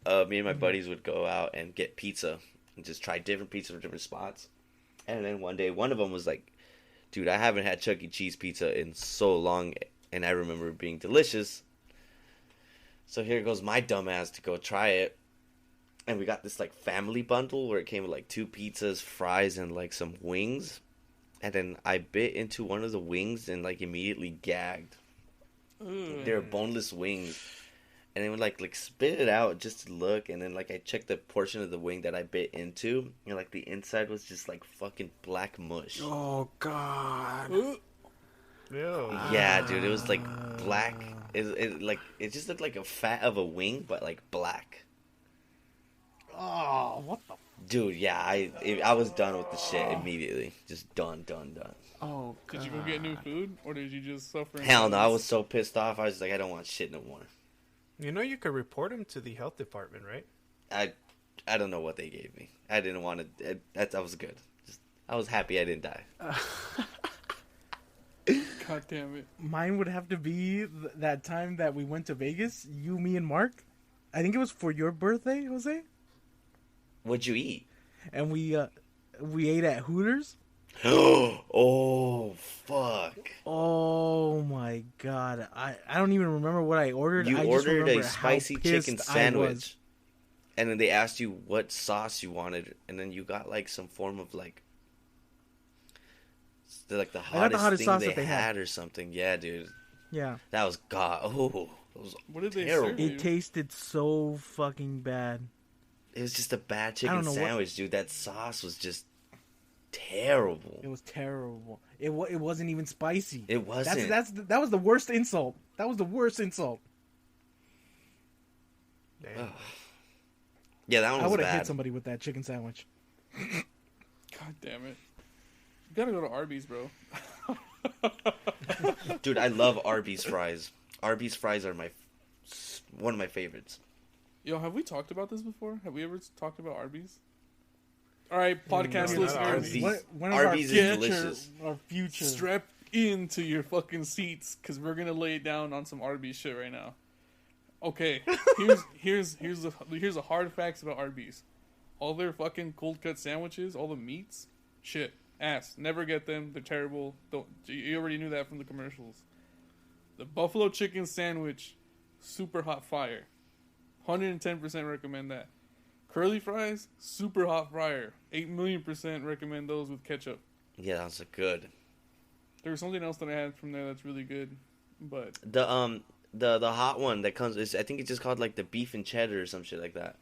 C: Me and my buddies would go out and get pizza and just try different pizza from different spots. And then one day, one of them was like, dude, I haven't had Chuck E. Cheese pizza in so long, and I remember it being delicious. So here goes my dumbass to go try it. And we got this like family bundle where it came with like 2 pizzas, fries, and like some wings. And then I bit into one of the wings and like immediately gagged. They were boneless wings. And then we like spit it out just to look, and then like I checked the portion of the wing that I bit into, and like the inside was just like fucking black mush.
B: Oh God.
F: Ew.
C: Yeah, dude, it was like black. It just looked like a fat of a wing, but like black.
D: Oh, what the?
C: Dude, yeah, I was done with the shit immediately. Just done.
B: Oh God.
A: Did you go get new food, or did you just suffer?
C: Hell no, I was so pissed off. I was like, I don't want shit no more.
F: You know, you could report him to the health department, right?
C: I don't know what they gave me. I didn't want to. I was good. I was happy I didn't die.
A: God damn it.
D: Mine would have to be that time that we went to Vegas. You, me, and Mark. I think it was for your birthday, Jose.
C: What'd you eat?
D: And we ate at Hooters.
C: Oh fuck!
D: Oh my God! I don't even remember what I ordered.
C: You
D: I
C: ordered
D: just
C: a spicy chicken
D: pissed
C: sandwich, and then they asked you what sauce you wanted, and then you got like some form of like the hottest thing they had or something. Yeah, dude.
D: Yeah.
C: That was god. Oh, it was
A: What did they
C: terrible.
A: serve?
D: It tasted so fucking bad.
C: It was just a bad chicken sandwich, dude. That sauce was just terrible.
D: It was terrible. It wasn't even spicy.
C: It wasn't.
D: That was the worst insult. That was the worst insult.
F: Damn.
C: Yeah, that one
D: I
C: was
D: would have
C: bad.
D: hit somebody with that chicken sandwich.
A: God damn it. You gotta go to Arby's, bro.
C: Dude, I love Arby's fries. Arby's fries are one of my favorites.
A: Yo, have we talked about this before? Have we ever talked about Arby's? All right, podcast
F: No,
A: listeners.
C: Arby's.
D: When is
C: Arby's
A: our
C: is delicious.
D: Our future.
A: Strap into your fucking seats, because we're gonna lay down on some Arby's shit right now. Okay, here's the hard facts about Arby's. All their fucking cold cut sandwiches, all the meats, shit, ass. Never get them. They're terrible. You already knew that from the commercials. The buffalo chicken sandwich, super hot fire. 110% recommend that. Curly fries, super hot fryer. 8,000,000% recommend those with ketchup.
C: Yeah, those are good.
A: There was something else that I had from there that's really good, but
C: The hot one that comes is, I think it's just called like the beef and cheddar or some shit like that.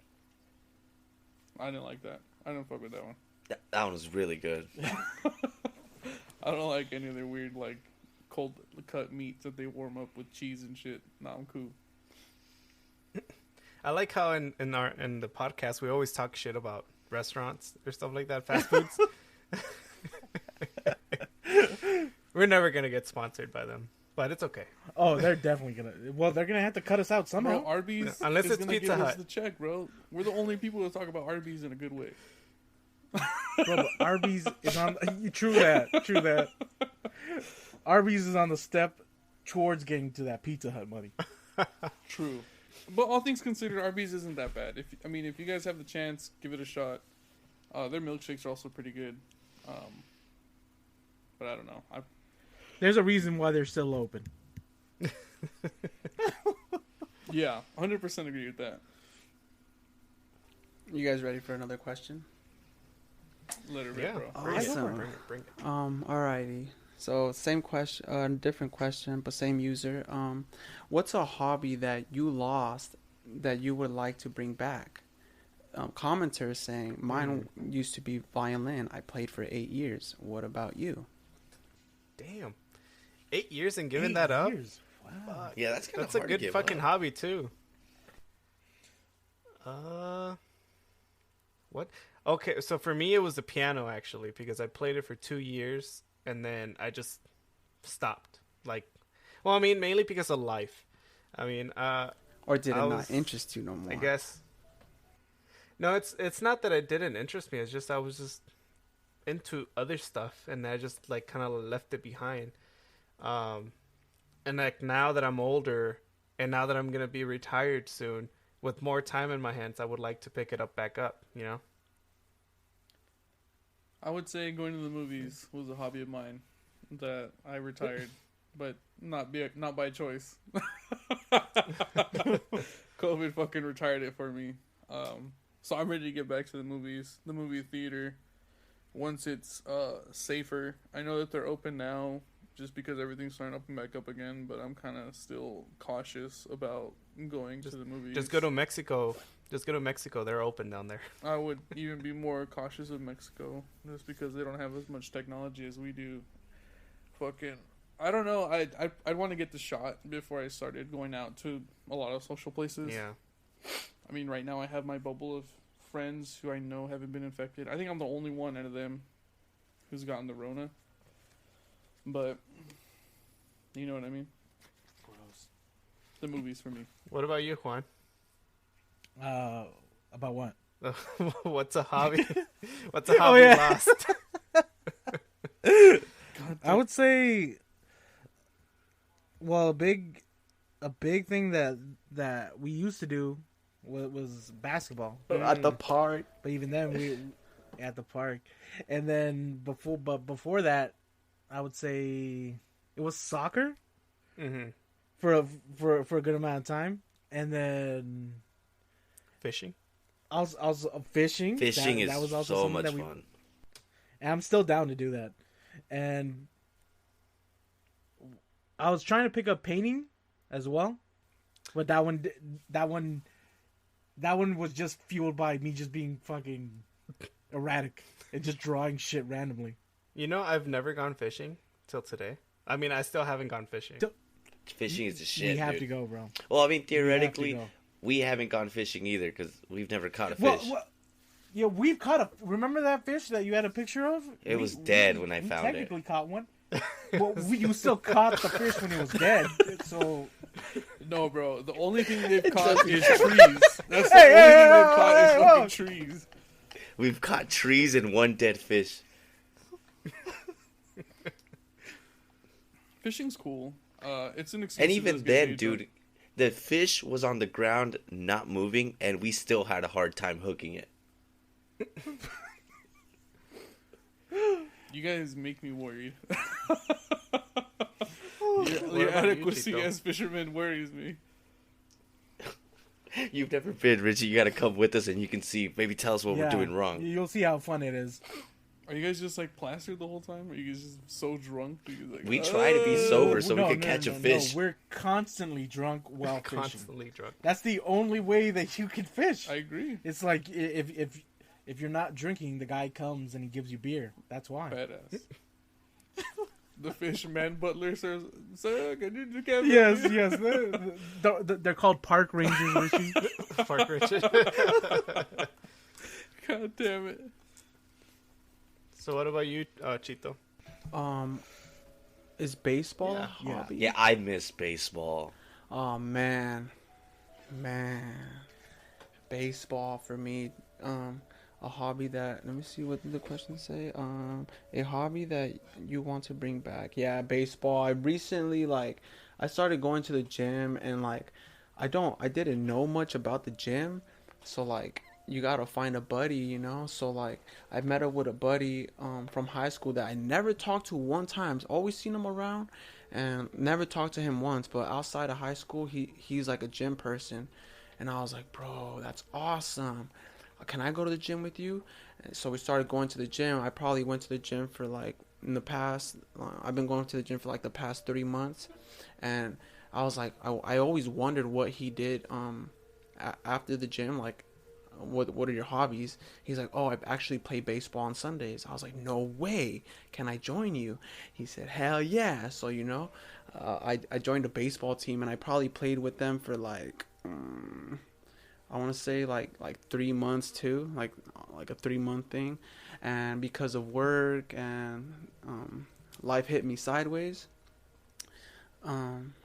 A: I didn't like that. I didn't fuck with that one.
C: That one was really good.
A: I don't like any of their weird like cold cut meats that they warm up with cheese and shit. Nah, I'm cool.
F: I like how in the podcast we always talk shit about restaurants or stuff like that, fast foods. We're never gonna get sponsored by them, but it's okay.
D: Oh, they're definitely gonna. Well, they're gonna have to cut us out somehow.
A: Bro, Arby's,
F: Yeah, unless
A: is
F: it's
A: gonna
F: Pizza
A: give us
F: Hut.
A: the check, bro. We're the only people that talk about Arby's in a good way.
D: Bro, but Arby's is on. True that. Arby's is on the step towards getting to that Pizza Hut money.
A: True. But all things considered, Arby's isn't that bad. If you guys have the chance, give it a shot. Their milkshakes are also pretty good. But I don't know.
D: There's a reason why they're still open.
A: Yeah, 100% agree with that.
B: You guys ready for another question?
A: Let it rip,
F: Yeah.
A: bro.
B: Awesome.
F: Bring it.
B: Alrighty. So same question, different question, but same user. What's a hobby that you lost that you would like to bring back? Commenter is saying mine used to be violin. I played for 8 years. What about you?
F: Damn. 8 years and giving
D: 8
F: that up?
D: years. Wow.
C: Yeah, that's kind of
F: That's a good fucking hobby, too. What? Okay, so for me, it was the piano, actually, because I played it for 2 years, and then I just stopped. Mainly because of life.
B: Or did it not interest you no more?
F: I guess. No, it's not that it didn't interest me. It's just I was just into other stuff, and I just kind of left it behind. And now that I'm older, and now that I'm gonna be retired soon, with more time in my hands, I would like to pick it back up.
A: I would say going to the movies was a hobby of mine that I retired, but not by choice. COVID fucking retired it for me. So I'm ready to get back to the movies, the movie theater, once it's safer. I know that they're open now just because everything's starting to open back up again, but I'm kind of still cautious about going to the movies.
F: Just go to Mexico. They're open down there.
A: I would even be more cautious of Mexico just because they don't have as much technology as we do. Fucking, I don't know. I'd want to get the shot before I started going out to a lot of social places.
F: Yeah.
A: I mean, right now I have my bubble of friends who I know haven't been infected. I think I'm the only one out of them who's gotten the Rona. But, you know what I mean? Gross. The movies for me.
F: What about you, Juan?
D: About what?
F: What's a hobby? What's a hobby lost?
D: I would say, well, a big thing that we used to do was basketball.
B: At the park.
D: But even then, we at the park, and then before that, I would say it was soccer.
F: Mm-hmm.
D: For a good amount of time, and then
F: fishing.
D: I was fishing.
C: Fishing is
D: that was also
C: so much fun.
D: And I'm still down to do that. And I was trying to pick up painting as well, but that one was just fueled by me just being fucking erratic and just drawing shit randomly.
F: I've never gone fishing till today. I mean, I still haven't gone fishing.
C: Fishing is the shit.
D: We have
C: dude.
D: to go, bro.
C: Well, I mean, theoretically, we haven't gone fishing either because we've never caught a fish.
D: Yeah, we've caught a. Remember that fish that you had a picture of?
C: It was dead when I
D: we
C: found it.
D: Technically caught one. Well, you still caught the fish when it was dead. So
A: no, bro. The only thing they've caught is trees. That's the only thing they've caught is fucking trees.
C: We've caught trees and one dead fish.
A: Fishing's cool. It's an excuse.
C: And even then, dude, the fish was on the ground, not moving, and we still had a hard time hooking it.
A: You guys make me worried. Your adequacy as fishermen worries me.
C: You've never been, Richie. You got to come with us and you can see. Maybe tell us what we're doing wrong.
D: You'll see how fun it is.
A: Are you guys just plastered the whole time? Are you guys just so drunk?
C: We try to be sober so we can catch a fish.
D: No, we're constantly drunk while fishing.
F: Constantly drunk.
D: That's the only way that you can fish.
A: I agree.
D: It's like if you're not drinking, the guy comes and he gives you beer. That's why.
A: Badass. The fisherman butler says, "Sir, can you get me?"
D: Yes. They're called park rangers, Richie.
F: Park rangers.
A: God damn it.
F: So what about you, Chito?
B: Is baseball a hobby?
C: Yeah, I miss baseball.
B: Oh man, baseball for me. A hobby that, let me see what the questions say. A hobby that you want to bring back. Yeah, baseball. I recently I started going to the gym and I didn't know much about the gym, so like you gotta find a buddy, you know. So like I met up with a buddy from high school that I never talked to one time. Always seen him around, and never talked to him once. But outside of high school, he's like a gym person, and I was like, bro, that's awesome. Can I go to the gym with you? And so we started going to the gym. I probably went to the gym for like in the past. I've been going to the gym for like the past 3 months, and I was like, I always wondered what he did after the gym, like what are your hobbies? He's like, oh, I actually play baseball on Sundays. I was like, no way, can I join you? He said, hell yeah. So I joined a baseball team, and I probably played with them for like I want to say like 3 months too, like a 3 month thing. And because of work and life hit me sideways, um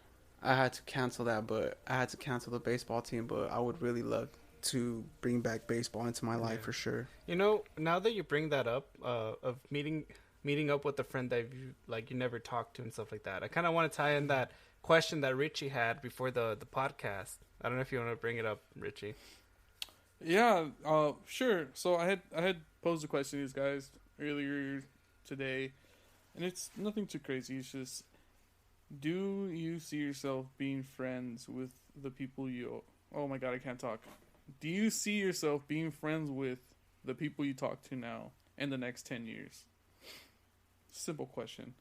B: I had to cancel that, but I had to cancel the baseball team. But I would really love to bring back baseball into my life for sure.
F: You know, now that you bring that up, of meeting up with a friend that you never talked to and stuff like that, I kind of want to tie in that question that Richie had before the podcast. I don't know if you want to bring it up, Richie.
A: Yeah, sure. So I had posed a question to these guys earlier today, and it's nothing too crazy. It's just, do you see yourself being friends with the people you... Oh my god, I can't talk. Do you see yourself being friends with the people you talk to now in the next 10 years? Simple question.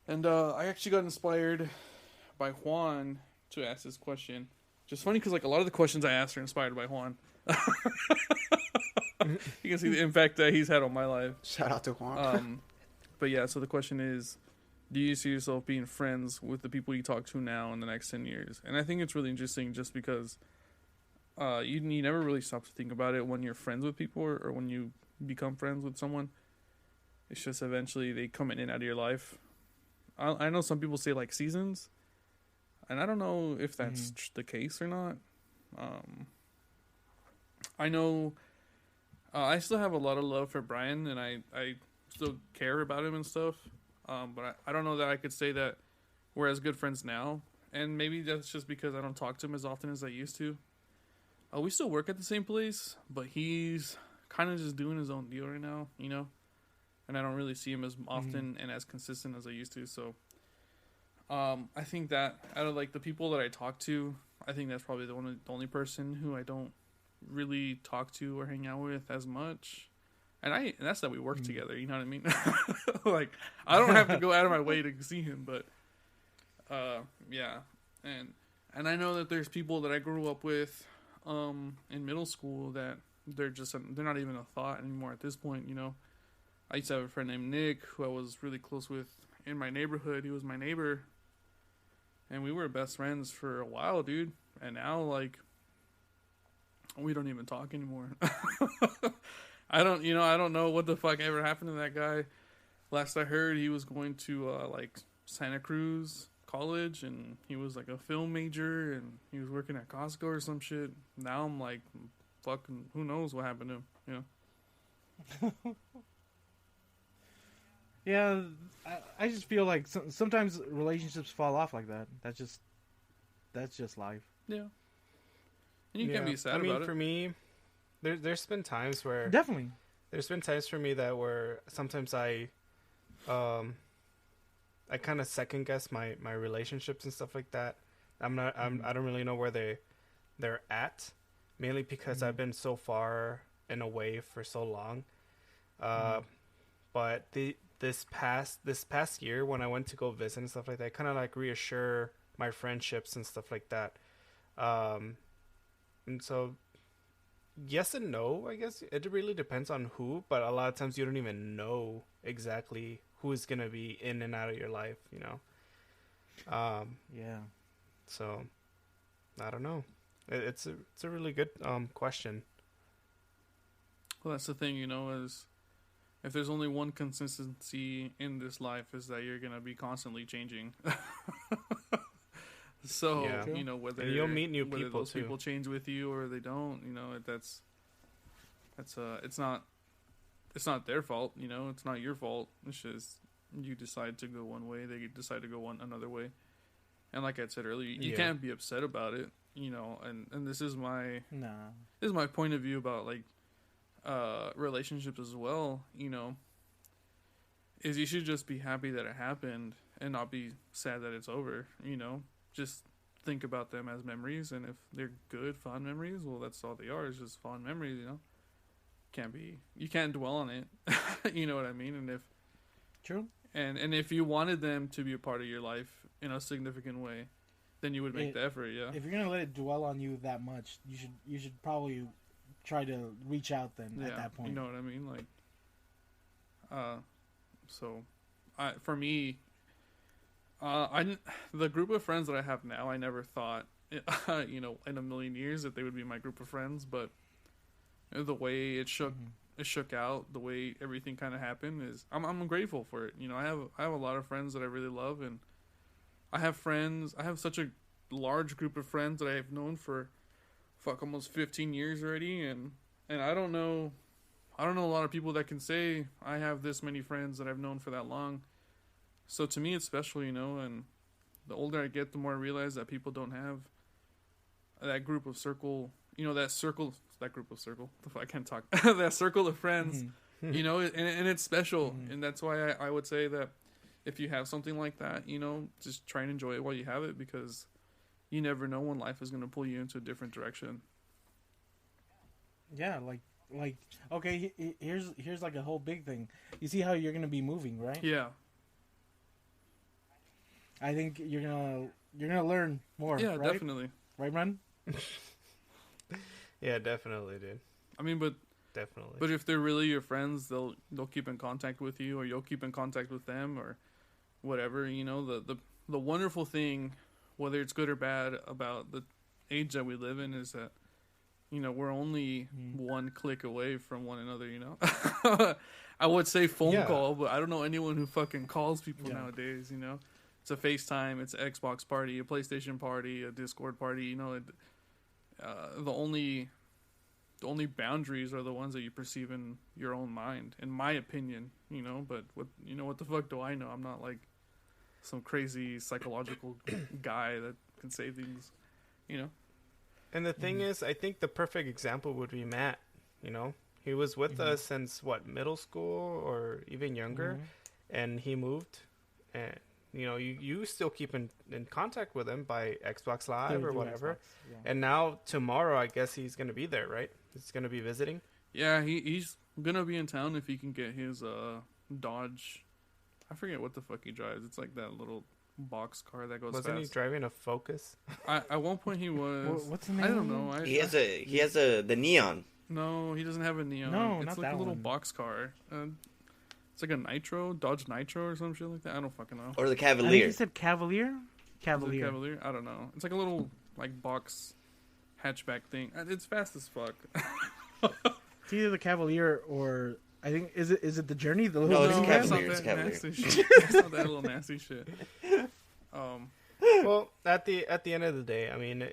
A: And I actually got inspired by Juan to ask this question. Just funny because like a lot of the questions I asked are inspired by Juan. You can see the impact that he's had on my life.
B: Shout out to Juan.
A: But yeah, so the question is, do you see yourself being friends with the people you talk to now in the next 10 years? And I think it's really interesting just because you never really stop to think about it when you're friends with people or when you become friends with someone. It's just eventually they come in and out of your life. I know some people say like seasons, and I don't know if that's the case or not. I know I still have a lot of love for Brian, and I still care about him and stuff. But I don't know that I could say that we're as good friends now. And maybe that's just because I don't talk to him as often as I used to. We still work at the same place, but he's kind of just doing his own deal right now, you know? And I don't really see him as often and as consistent as I used to. So I think that out of like the people that I talk to, I think that's probably the only person who I don't really talk to or hang out with as much. And that's that we work together, you know what I mean? Like, I don't have to go out of my way to see him, but yeah. And I know that there's people that I grew up with in middle school that they're not even a thought anymore at this point, you know? I used to have a friend named Nick who I was really close with in my neighborhood. He was my neighbor, and we were best friends for a while, dude. And now, like, we don't even talk anymore. I don't know what the fuck ever happened to that guy. Last I heard, he was going to like Santa Cruz College, and he was like a film major, and he was working at Costco or some shit. Now I'm like, fucking, who knows what happened to him? You know.
D: Yeah, I just feel like sometimes relationships fall off like that. That's just life.
A: Yeah. And you can't be sad about it.
F: I mean, for me, there's been times where...
D: Definitely.
F: There's been times for me where sometimes I kind of second guess my relationships and stuff like that. I don't really know where they're at, mainly because I've been so far and away for so long. But this past year when I went to go visit and stuff like that, kind of like reassure my friendships and stuff like that. And so, yes and no, I guess. It really depends on who, but a lot of times you don't even know exactly who is going to be in and out of your life, you know?
D: Yeah.
F: So, I don't know. It's a really good question.
A: Well, that's the thing, you know, is if there's only one consistency in this life is that you're going to be constantly changing. So,
F: Yeah.
A: you know, whether
F: And you'll meet new
A: whether
F: people,
A: those
F: too.
A: people change with you or they don't, you know, it's not their fault, you know, it's not your fault. It's just you decide to go one way, they decide to go another way. And like I said earlier, you
F: Yeah.
A: can't be upset about it, you know. And this is my
D: Nah.
A: point of view about like relationships as well. You know, is you should just be happy that it happened and not be sad that it's over. You know, just think about them as memories, and if they're good, fond memories, well, that's all they are. Is just fond memories. You know, you can't dwell on it. You know what I mean? And if
D: True.
A: and if you wanted them to be a part of your life in a significant way, then you would make the effort. Yeah.
D: If you're gonna let it dwell on you that much, you should probably try to reach out then at that point.
A: You know what I mean? Like, so, for me, the group of friends that I have now, I never thought, you know, in a million years that they would be my group of friends, but the way it shook out, the way everything kind of happened is, I'm grateful for it. You know, I have a lot of friends that I really love, and I have such a large group of friends that I have known for almost 15 years already, and I don't know a lot of people that can say I have this many friends that I've known for that long. So to me it's special, you know, and the older I get, the more I realize that people don't have that group of circle, you know, that group of circle, I can't talk, that circle of friends, you know, and it's special. And that's why I would say that if you have something like that, you know, just try and enjoy it while you have it, because you never know when life is going to pull you into a different direction.
D: Yeah, like okay, here's like a whole big thing. You see how you're gonna be moving, right?
A: Yeah.
D: I think you're gonna learn more.
A: Yeah,
D: right?
A: definitely.
D: Right, Run?
F: Yeah, definitely, dude.
A: I mean, but
F: Definitely.
A: if they're really your friends, they'll keep in contact with you, or you'll keep in contact with them, or whatever. You know, the wonderful thing, whether it's good or bad, about the age that we live in is that, you know, we're only one click away from one another, you know? I would say phone call, but I don't know anyone who fucking calls people nowadays, you know? It's a FaceTime, it's an Xbox party, a PlayStation party, a Discord party, you know? The only boundaries are the ones that you perceive in your own mind, in my opinion, you know? But what the fuck do I know? I'm not like some crazy psychological guy that can say things, you know?
F: And the thing is, I think the perfect example would be Matt. You know, he was with us since middle school or even younger, and he moved. And you know, you still keep in contact with him by Xbox Live or whatever.
D: Xbox, yeah.
F: And now tomorrow, I guess he's gonna be there, right? He's gonna be visiting.
A: Yeah, he's gonna be in town if he can get his Dodge. I forget what the fuck he drives. It's like that little box car that goes
F: Wasn't he
A: fast.
F: driving a Focus?
A: At one point he was.
D: What's the name?
A: I don't know.
C: He has the neon.
A: No, he doesn't have a neon.
D: No,
A: it's
D: not
A: like
D: that
A: a little
D: one.
A: box car. It's like a Nitro, Dodge Nitro or some shit like that. I don't fucking know.
C: Or the
D: I think
C: Cavalier.
D: he said Cavalier.
A: Is it
D: Cavalier.
A: Cavalier? I don't know. It's like a little like box hatchback thing. It's fast as fuck.
D: It's either the Cavalier or I think is it the Journey? The
C: No,
D: little
C: it's
D: van?
A: It's not
C: Cavalier, it's
A: that
C: Cavalier.
A: nasty shit. It's not that little nasty shit.
F: Well, at the end of the day, I mean,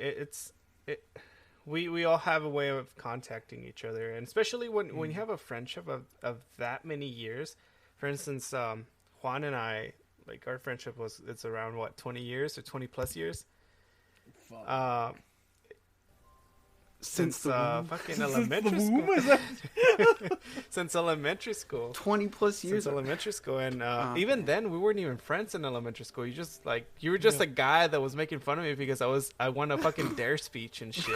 F: we all have a way of contacting each other, and especially when you have a friendship of that many years. For instance, Juan and I, like, our friendship it's around 20 years or 20 plus years.
D: Fuck.
F: Since
D: the womb.
F: fucking
D: Since
F: elementary
D: the
F: school.
D: womb, is that-
F: Since elementary school.
B: 20 plus years.
F: Since elementary school, and even then we weren't even friends in elementary school. You were just a guy that was making fun of me because I won a fucking dare speech and shit.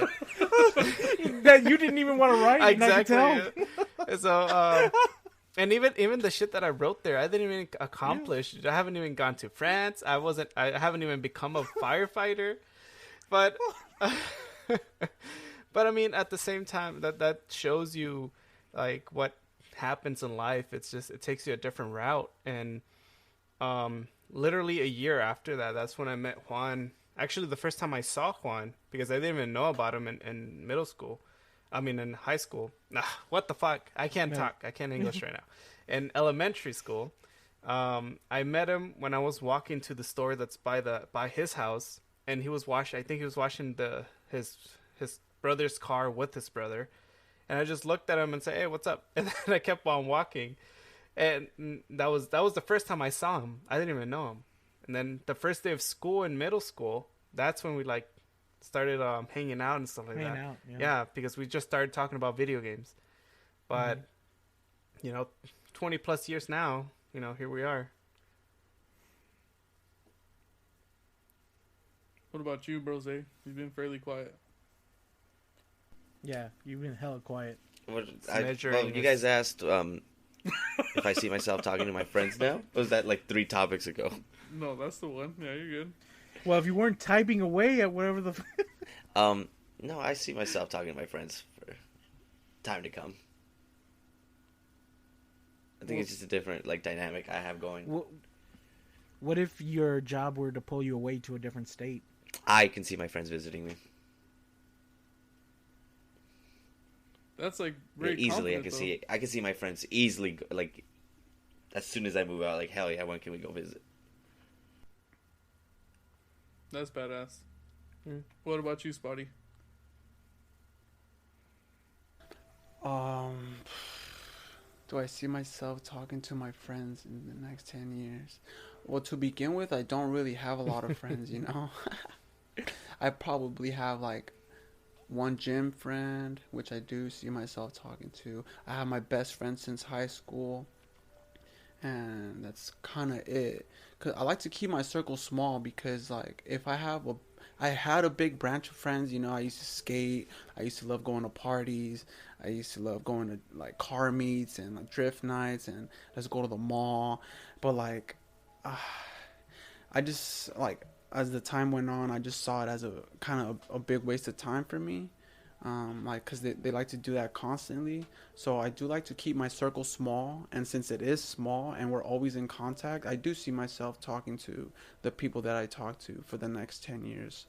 D: that you didn't even want to write.
F: Exactly.
D: And I can tell.
F: Yeah. So and even the shit that I wrote there, I didn't even accomplish. I haven't even gone to France. I haven't even become a firefighter. But but I mean, at the same time, that shows you like what happens in life. It's just, it takes you a different route. And literally a year after that, that's when I met Juan. Actually, the first time I saw Juan, because I didn't even know about him in middle school. I mean, in high school. Nah, what the fuck? I can't talk. I can't English right now. In elementary school, I met him when I was walking to the store that's by his house, and he was washing. I think he was washing his brother's car with his brother, and I just looked at him and said, "Hey, what's up?" And then I kept on walking, and that was the first time I saw him. I didn't even know him. And then the first day of school in middle school, that's when we like started hanging out and stuff like
D: Hanging
F: that.
D: out, yeah.
F: Yeah, because we just started talking about video games. But you know, 20 plus years now, you know, here we are.
A: What about you, Brose? You've been fairly quiet.
D: Yeah, you've been hella quiet.
C: Well,
F: measuring
C: you guys asked if I see myself talking to my friends now. Or was that like 3 topics ago?
A: No, that's the one. Yeah, you're good.
D: Well, if you weren't typing away at whatever the...
C: No, I see myself talking to my friends for time to come. I think it's just a different like dynamic I have going.
D: What if your job were to pull you away to a different state?
C: I can see my friends visiting me.
A: That's like
C: Yeah,
A: very
C: easily.
A: confident,
C: I can see my friends easily like as soon as I move out. Like hell yeah, when can we go visit?
A: That's badass. What about you, Spotty?
B: Do I see myself talking to my friends in the next 10 years? Well, to begin with, I don't really have a lot of friends, you know? I probably have like one gym friend, which I do see myself talking to. I have my best friend since high school, and that's kind of it. Cause I like to keep my circle small because like if I had a big branch of friends, you know. I used to skate. I used to love going to parties. I used to love going to like car meets and like drift nights and let's go to the mall. But like, I just like as the time went on, I just saw it as a kind of a big waste of time for me. Like, cause they like to do that constantly. So I do like to keep my circle small. And since it is small and we're always in contact, I do see myself talking to the people that I talk to for the next 10 years.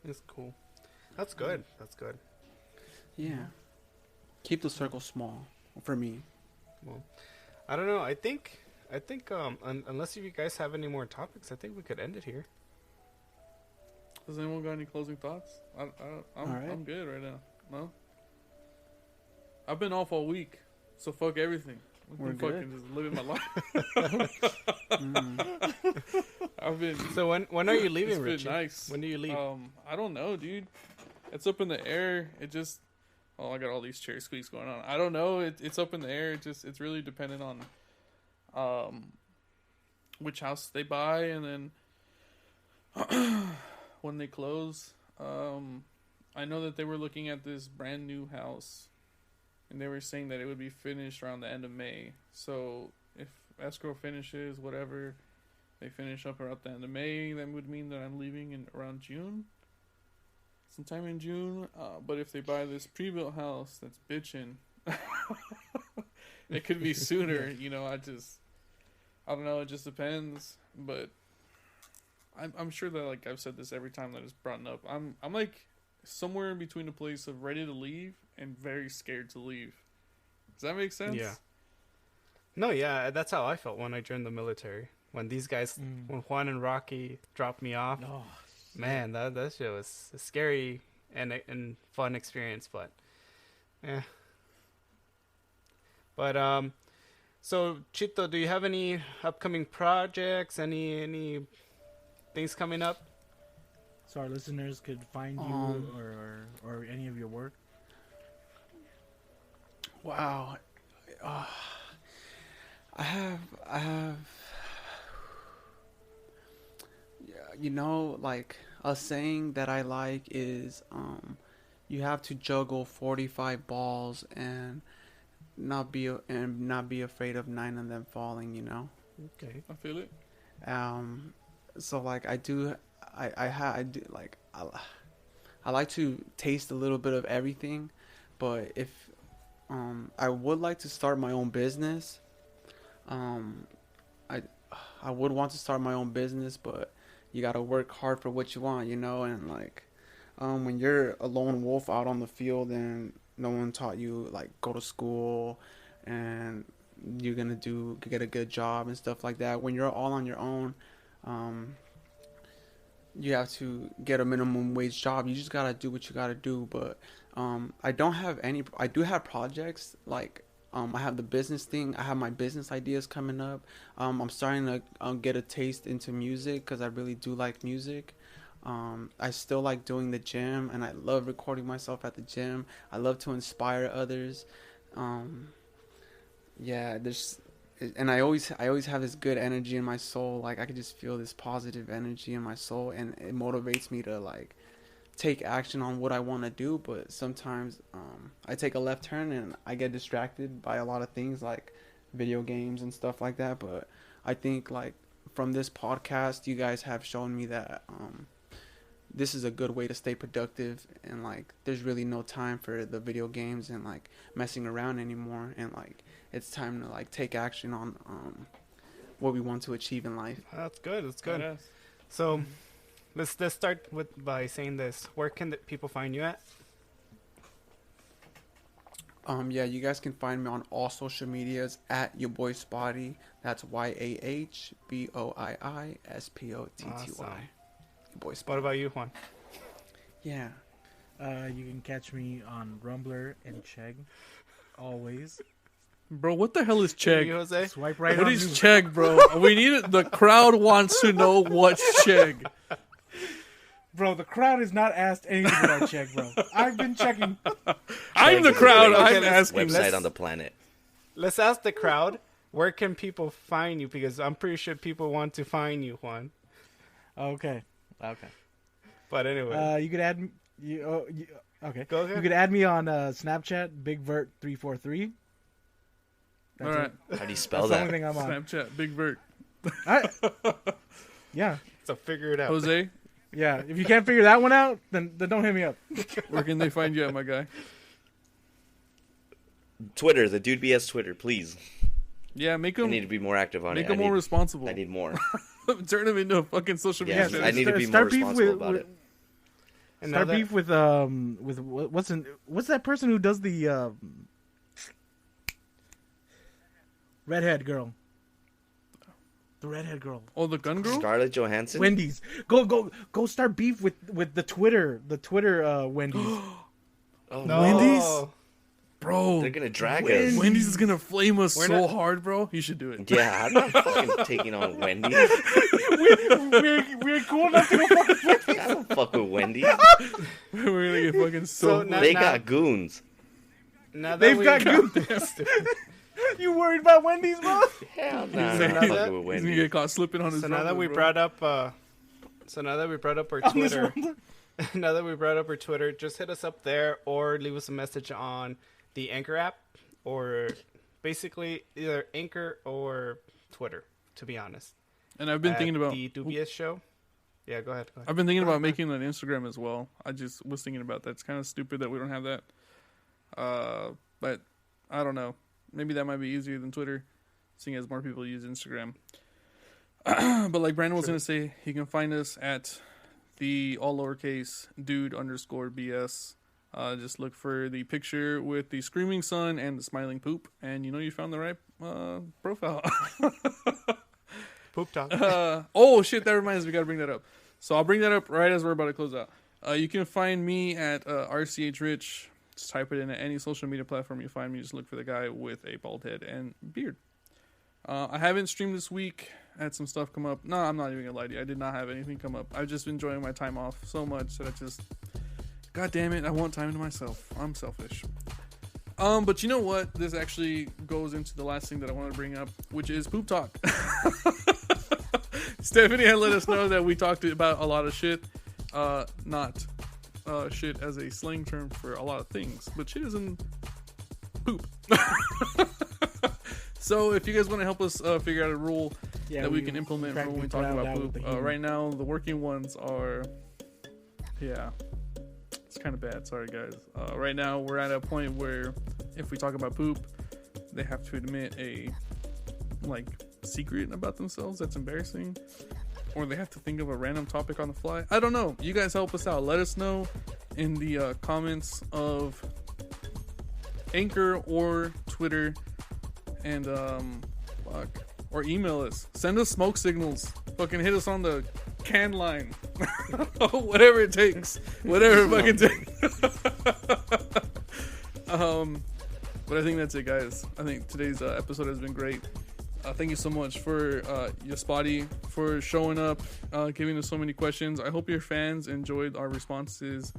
F: It's cool. That's good. That's good.
B: Yeah. Keep the circle small for me.
F: Well, I don't know. I think unless you guys have any more topics, I think we could end it here.
A: Does anyone got any closing thoughts? I'm good right now. No? I've been off all week, so fuck everything.
B: We're
A: I'm
B: good.
A: fucking just living my life. I've been.
F: So when are you leaving,
A: It's been
F: Richie?
A: nice.
F: When do you leave?
A: I don't know, dude. It's up in the air. It just. Oh, I got all these chair squeaks going on. I don't know. It's up in the air. It's really dependent on which house they buy and then when they close. I know that they were looking at this brand new house and they were saying that it would be finished around the end of May. So if escrow finishes, whatever, they finish up around the end of May, that would mean that I'm leaving in around June. Sometime in June. But if they buy this pre-built house that's bitching, it could be sooner. You know, I don't know. It just depends. But I'm sure that, like I've said this every time that it's brought up, I'm like somewhere in between a place of ready to leave and very scared to leave. Does that make sense?
F: Yeah. No, yeah, that's how I felt when I joined the military. When these guys, when Juan and Rocky dropped me off, man, that shit was a scary and fun experience. But, yeah. But so Chito, do you have any upcoming projects? Any things coming up?
D: So our listeners could find you or any of your work.
B: Wow. I have yeah, you know, like a saying that I like is you have to juggle 45 balls and not be afraid of 9 of them falling, you know.
F: Okay.
A: I feel it.
B: So like I like to taste a little bit of everything, but if I would like to start my own business. I would want to start my own business, but you gotta work hard for what you want, you know. And like, when you're a lone wolf out on the field and no one taught you like go to school and you're gonna get a good job and stuff like that. When you're all on your own, you have to get a minimum wage job. You just gotta do what you gotta do. But I do have projects like I have the business thing. I have my business ideas coming up. I'm starting to get a taste into music because I really do like music. I still like doing the gym, and I love recording myself at the gym. I love to inspire others. Yeah, and I always have this good energy in my soul. Like I can just feel this positive energy in my soul, and it motivates me to like take action on what I want to do. But sometimes I take a left turn and I get distracted by a lot of things like video games and stuff like that. But I think like from this podcast, you guys have shown me that this is a good way to stay productive, and like there's really no time for the video games and like messing around anymore, and like it's time to like take action on what we want to achieve in life.
F: That's good. That's good.
A: Badass.
F: So let's start by saying this. Where can the people find you at?
B: Yeah, you guys can find me on all social medias at your boy Spotty. That's YAHBOIISPOTTY.
F: Awesome.
B: Your boy
F: What
B: Spotty.
F: about you, Juan?
B: Yeah.
D: You can catch me on Rumbler and Chegg. Always.
A: Bro, what the hell is Chegg?
F: You, Jose?
D: Swipe right
A: What
D: on
A: is
D: you.
A: Chegg, bro? We need it. The crowd wants to know what's Chegg.
D: Bro, the crowd has not asked anything about Chegg, bro. I've been checking.
A: I'm the
C: Chegg is
A: crowd.
C: the
A: I'm
C: biggest
A: asking.
C: website on the planet.
F: Let's ask the crowd. Where can people find you? Because I'm pretty sure people want to find you, Juan.
D: Okay.
F: But anyway,
D: You could add me. Okay.
F: Go ahead.
D: You could add me on Snapchat, BigVert343.
A: All right.
C: How do you spell
D: That's the only
C: that?
D: thing I'm on.
A: Snapchat, Big Vert.
D: Yeah.
F: so figure it out.
A: Jose,
D: Yeah. If you can't figure that one out, then don't hit me up.
A: where can they find you at, my guy?
C: Twitter, the Dude BS Twitter, please.
A: Yeah, make
C: I
A: them
C: need to be more active on
A: make
C: it.
A: them more responsible.
C: I need more.
A: Turn them into a fucking social
C: Yeah,
A: media.
C: I need to be more
D: Start beef
C: responsible
D: with-
C: about it.
F: And
D: Start
F: now that-
D: beef with what's that person who does the redhead girl? The redhead girl.
A: Oh, the gun girl?
C: Scarlett Johansson?
D: Wendy's. Go start beef with the Twitter Wendy's.
C: Oh,
F: No.
D: Wendy's?
A: Bro,
C: They're going to drag us.
A: Wendy's is gonna flame us
F: We're
A: so
F: not-
A: hard, bro. You should do it.
C: Yeah, I'm not fucking taking on Wendy's.
D: we're cool enough to go fucking
C: I don't fuck with Wendy's.
A: We're gonna get fucking
F: So
A: so.
F: now-
C: They got goons.
F: now that
D: They've
F: we
D: got You worried about Wendy's, bro?
C: Hell nah, I'm
A: He's
C: not
F: that-
C: fucking with
A: He's gonna
C: Wendy's.
A: get caught slipping on his.
F: So now that
A: Rumble,
F: we
A: bro.
F: brought up, our Twitter, now that we brought up our Twitter, just hit us up there or leave us a message on the Anchor app, or basically either Anchor or Twitter. To be honest,
A: And I've been
F: At
A: thinking about.
F: the Dubious Show. Yeah, go ahead.
A: I've been thinking about making an Instagram as well. I just was thinking about that. It's kind of stupid that we don't have that. But I don't know. Maybe that might be easier than Twitter, seeing as more people use Instagram. But like Brandon was gonna say, you can find us at the all lowercase dude_BS. Just look for the picture with the screaming sun and the smiling poop, and you found the right profile.
F: Poop talk.
A: Oh shit, that reminds me, we gotta bring that up. So I'll bring that up right as we're about to close out. You can find me at RCHRich. Just type it in at any social media platform you find me. Just look for the guy with a bald head and beard. I haven't streamed this week. I had some stuff come up. No, I'm not even gonna lie to you. I did not have anything come up. I've just been enjoying my time off so much that God damn it, I want time to myself. I'm selfish. But you know what? This actually goes into the last thing that I want to bring up, which is poop talk. Stephanie had let us know that we talked about a lot of shit. Not shit as a slang term for a lot of things, but shit isn't poop. So if you guys want to help us figure out a rule that we can implement for when we talk about poop, right now the working ones are, yeah, it's kind of bad. Sorry guys. Right now we're at a point where if we talk about poop, they have to admit a secret about themselves that's embarrassing, or they have to think of a random topic on the fly. I don't know. You guys help us out. Let us know in the comments of Anchor or Twitter, and or email us. Send us smoke signals. Fucking hit us on the can line. Whatever it takes. Whatever it fucking takes. But I think that's it, guys. I think today's episode has been great. Thank you so much for your Spotty for showing up, giving us so many questions. I hope your fans enjoyed our responses.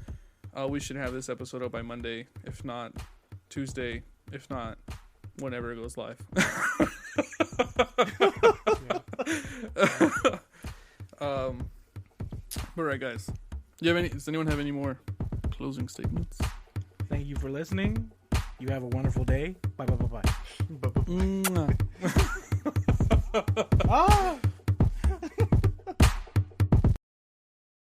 A: We should have this episode up by Monday, if not Tuesday, if not whenever it goes live. All right, guys. Does anyone have any more closing statements?
D: Thank you for listening. You have a wonderful day. Bye bye bye bye.
A: Mwah.